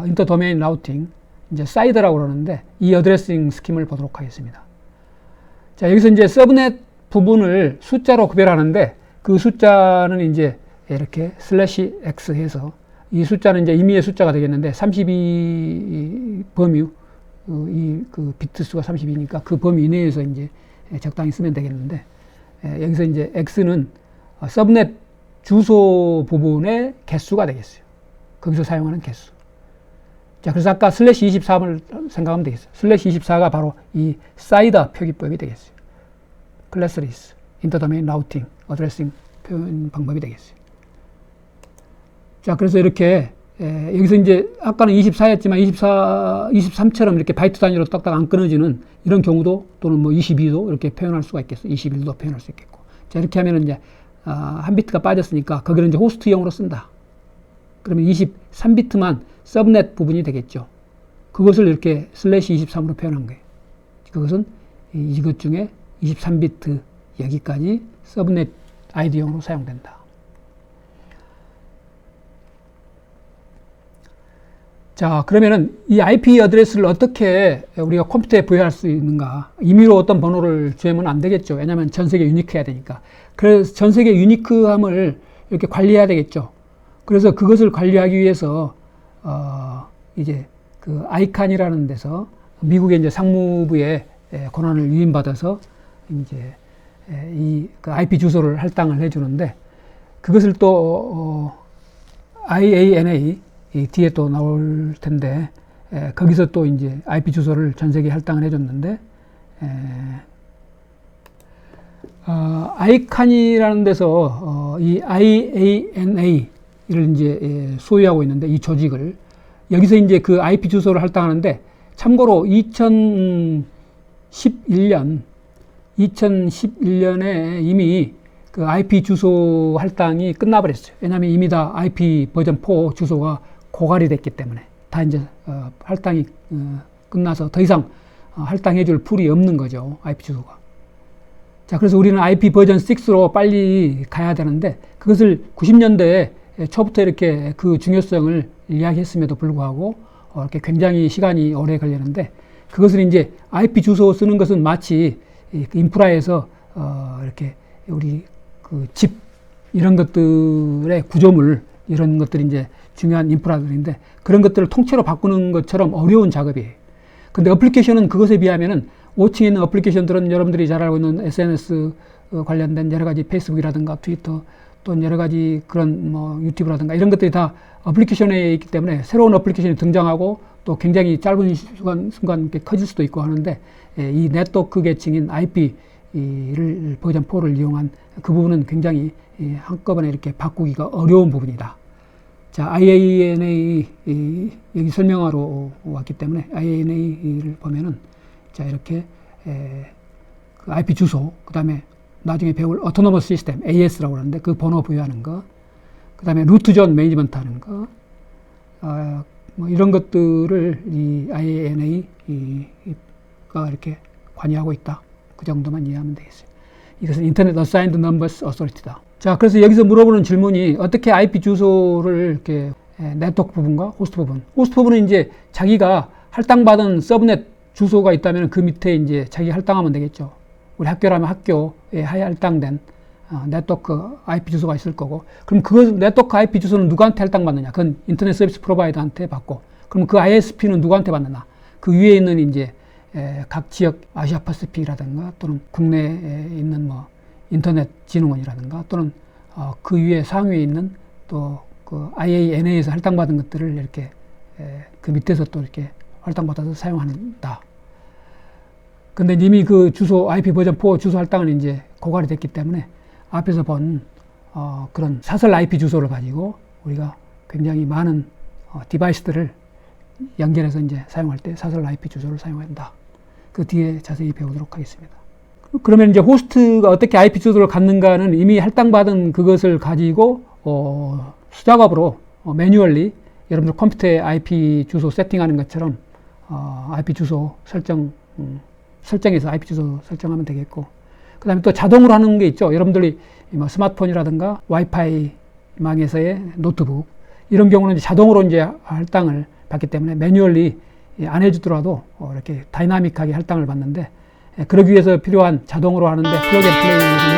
인터도메인 라우팅, 이제 사이드라고 그러는데, 이 어드레싱 스킴을 보도록 하겠습니다. 자, 여기서 이제 서브넷 부분을 숫자로 구별하는데, 그 숫자는 이제 이렇게 슬래시 X 해서, 이 숫자는 이제 임의의 숫자가 되겠는데, 32 범위, 그 비트 수가 32니까 그 범위 이내에서 이제 적당히 쓰면 되겠는데, 여기서 이제 X는 서브넷 주소 부분의 개수가 되겠어요. 거기서 사용하는 개수. 자, 그래서 아까 슬래시 23을 생각하면 되겠어요. 슬래시 24가 바로 이 사이더 표기법이 되겠어요. 클래스 리스, 인터도메인 라우팅, 어드레싱 표현 방법이 되겠어요. 자, 그래서 이렇게 여기서 이제 아까는 24였지만 23처럼 이렇게 바이트 단위로 딱딱 안 끊어지는 이런 경우도, 또는 뭐 22도 이렇게 표현할 수가 있겠어요. 21도 표현할 수 있겠고. 자, 이렇게 하면은 이제 한 비트가 빠졌으니까 거기를 이제 호스트용으로 쓴다. 그러면 23비트만 서브넷 부분이 되겠죠. 그것을 이렇게 슬래시 23으로 표현한 거예요. 그것은 이것 중에 23비트 여기까지 서브넷 아이디용으로 사용된다. 자, 그러면은 이 IP 어드레스를 어떻게 우리가 컴퓨터에 부여할 수 있는가? 임의로 어떤 번호를 주면 안 되겠죠. 왜냐하면 전 세계 유니크해야 되니까. 그래서 전 세계 유니크함을 이렇게 관리해야 되겠죠. 그래서 그것을 관리하기 위해서 이제 그 아이칸이라는 데서 미국의 이제 상무부의 권한을 위임받아서 이제 이 그 IP 주소를 할당을 해주는데, 그것을 또 IANA 이 뒤에 또 나올 텐데, 거기서 또 이제 IP 주소를 전 세계에 할당을 해줬는데, 아이칸이라는 데서 이 IANA를 이제 소유하고 있는데, 이 조직을 여기서 이제 그 IP 주소를 할당하는데, 참고로 2011년에 이미 그 IP 주소 할당이 끝나버렸어요. 왜냐하면 이미 다 IP 버전 4 주소가 고갈이 됐기 때문에 다 이제 할당이 끝나서 더 이상 할당해 줄 풀이 없는 거죠. IP 주소가. 자, 그래서 우리는 IP 버전 6로 빨리 가야 되는데, 그것을 90년대 초부터 이렇게 그 중요성을 이야기했음에도 불구하고 이렇게 굉장히 시간이 오래 걸리는데, 그것을 이제 IP 주소 쓰는 것은 마치 인프라에서 이렇게 우리 그 집 이런 것들의 구조물, 이런 것들이 이제 중요한 인프라들인데, 그런 것들을 통째로 바꾸는 것처럼 어려운 작업이에요. 근데 어플리케이션은 그것에 비하면은 5층에 있는 어플리케이션들은 여러분들이 잘 알고 있는 SNS 관련된 여러 가지 페이스북이라든가 트위터, 또 여러 가지 그런 뭐 유튜브라든가 이런 것들이 다 어플리케이션에 있기 때문에 새로운 어플리케이션이 등장하고 또 굉장히 짧은 순간 이렇게 커질 수도 있고 하는데, 이 네트워크 계층인 IP를 버전 4를 이용한 그 부분은 굉장히 한꺼번에 이렇게 바꾸기가 어려운 부분이다. 자, IANA 여기 설명하러 왔기 때문에 IANA를 보면은, 자, 이렇게 그 IP 주소, 그 다음에 나중에 배울 Autonomous System AS라고 하는데 그 번호 부여하는 거, 그 다음에 루트 존 매니지먼트 하는 거, 뭐 이런 것들을 이 IANA가 이렇게 관여하고 있다. 그 정도만 이해하면 되겠어요. 이것은 인터넷 어사인드 넘버스 어소리티다. 자, 그래서 여기서 물어보는 질문이, 어떻게 IP 주소를 이렇게 네트워크 부분과 호스트 부분은 이제 자기가 할당받은 서브넷 주소가 있다면 그 밑에 이제 자기 할당하면 되겠죠. 우리 학교라면 학교에 할당된 네트워크 IP 주소가 있을 거고, 그럼 그 네트워크 IP 주소는 누구한테 할당받느냐? 그건 인터넷 서비스 프로바이더한테 받고, 그럼 그 ISP는 누구한테 받느냐? 그 위에 있는 이제 각 지역 아시아 퍼시픽이라든가, 또는 국내에 있는 뭐 인터넷 진흥원이라든가, 또는 그 위에 상위에 있는 또 그 IANA에서 할당받은 것들을 이렇게 그 밑에서 또 이렇게 할당받아서 사용한다. 근데 이미 그 주소 IP 버전 4 주소 할당은 이제 고갈이 됐기 때문에 앞에서 본 그런 사설 IP 주소를 가지고 우리가 굉장히 많은 디바이스들을 연결해서 이제 사용할 때 사설 IP 주소를 사용한다. 그 뒤에 자세히 배우도록 하겠습니다. 그러면 이제 호스트가 어떻게 IP 주소를 갖는가는 이미 할당받은 그것을 가지고 수작업으로 매뉴얼리 여러분들 컴퓨터에 IP 주소 세팅하는 것처럼 IP 주소 설정 설정해서 IP 주소 설정하면 되겠고, 그 다음에 또 자동으로 하는 게 있죠. 여러분들이 뭐 스마트폰이라든가 와이파이 망에서의 노트북 이런 경우는 이제 자동으로 이제 할당을 받기 때문에 매뉴얼리 안 해주더라도 이렇게 다이나믹하게 할당을 받는데, 그러기 위해서 필요한 자동으로 하는데 플러그 앤 플레이를 해주는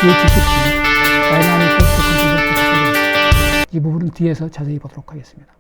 DHCP 다이나믹 호스트 컨트롤 이 부분은 뒤에서 자세히 보도록 하겠습니다.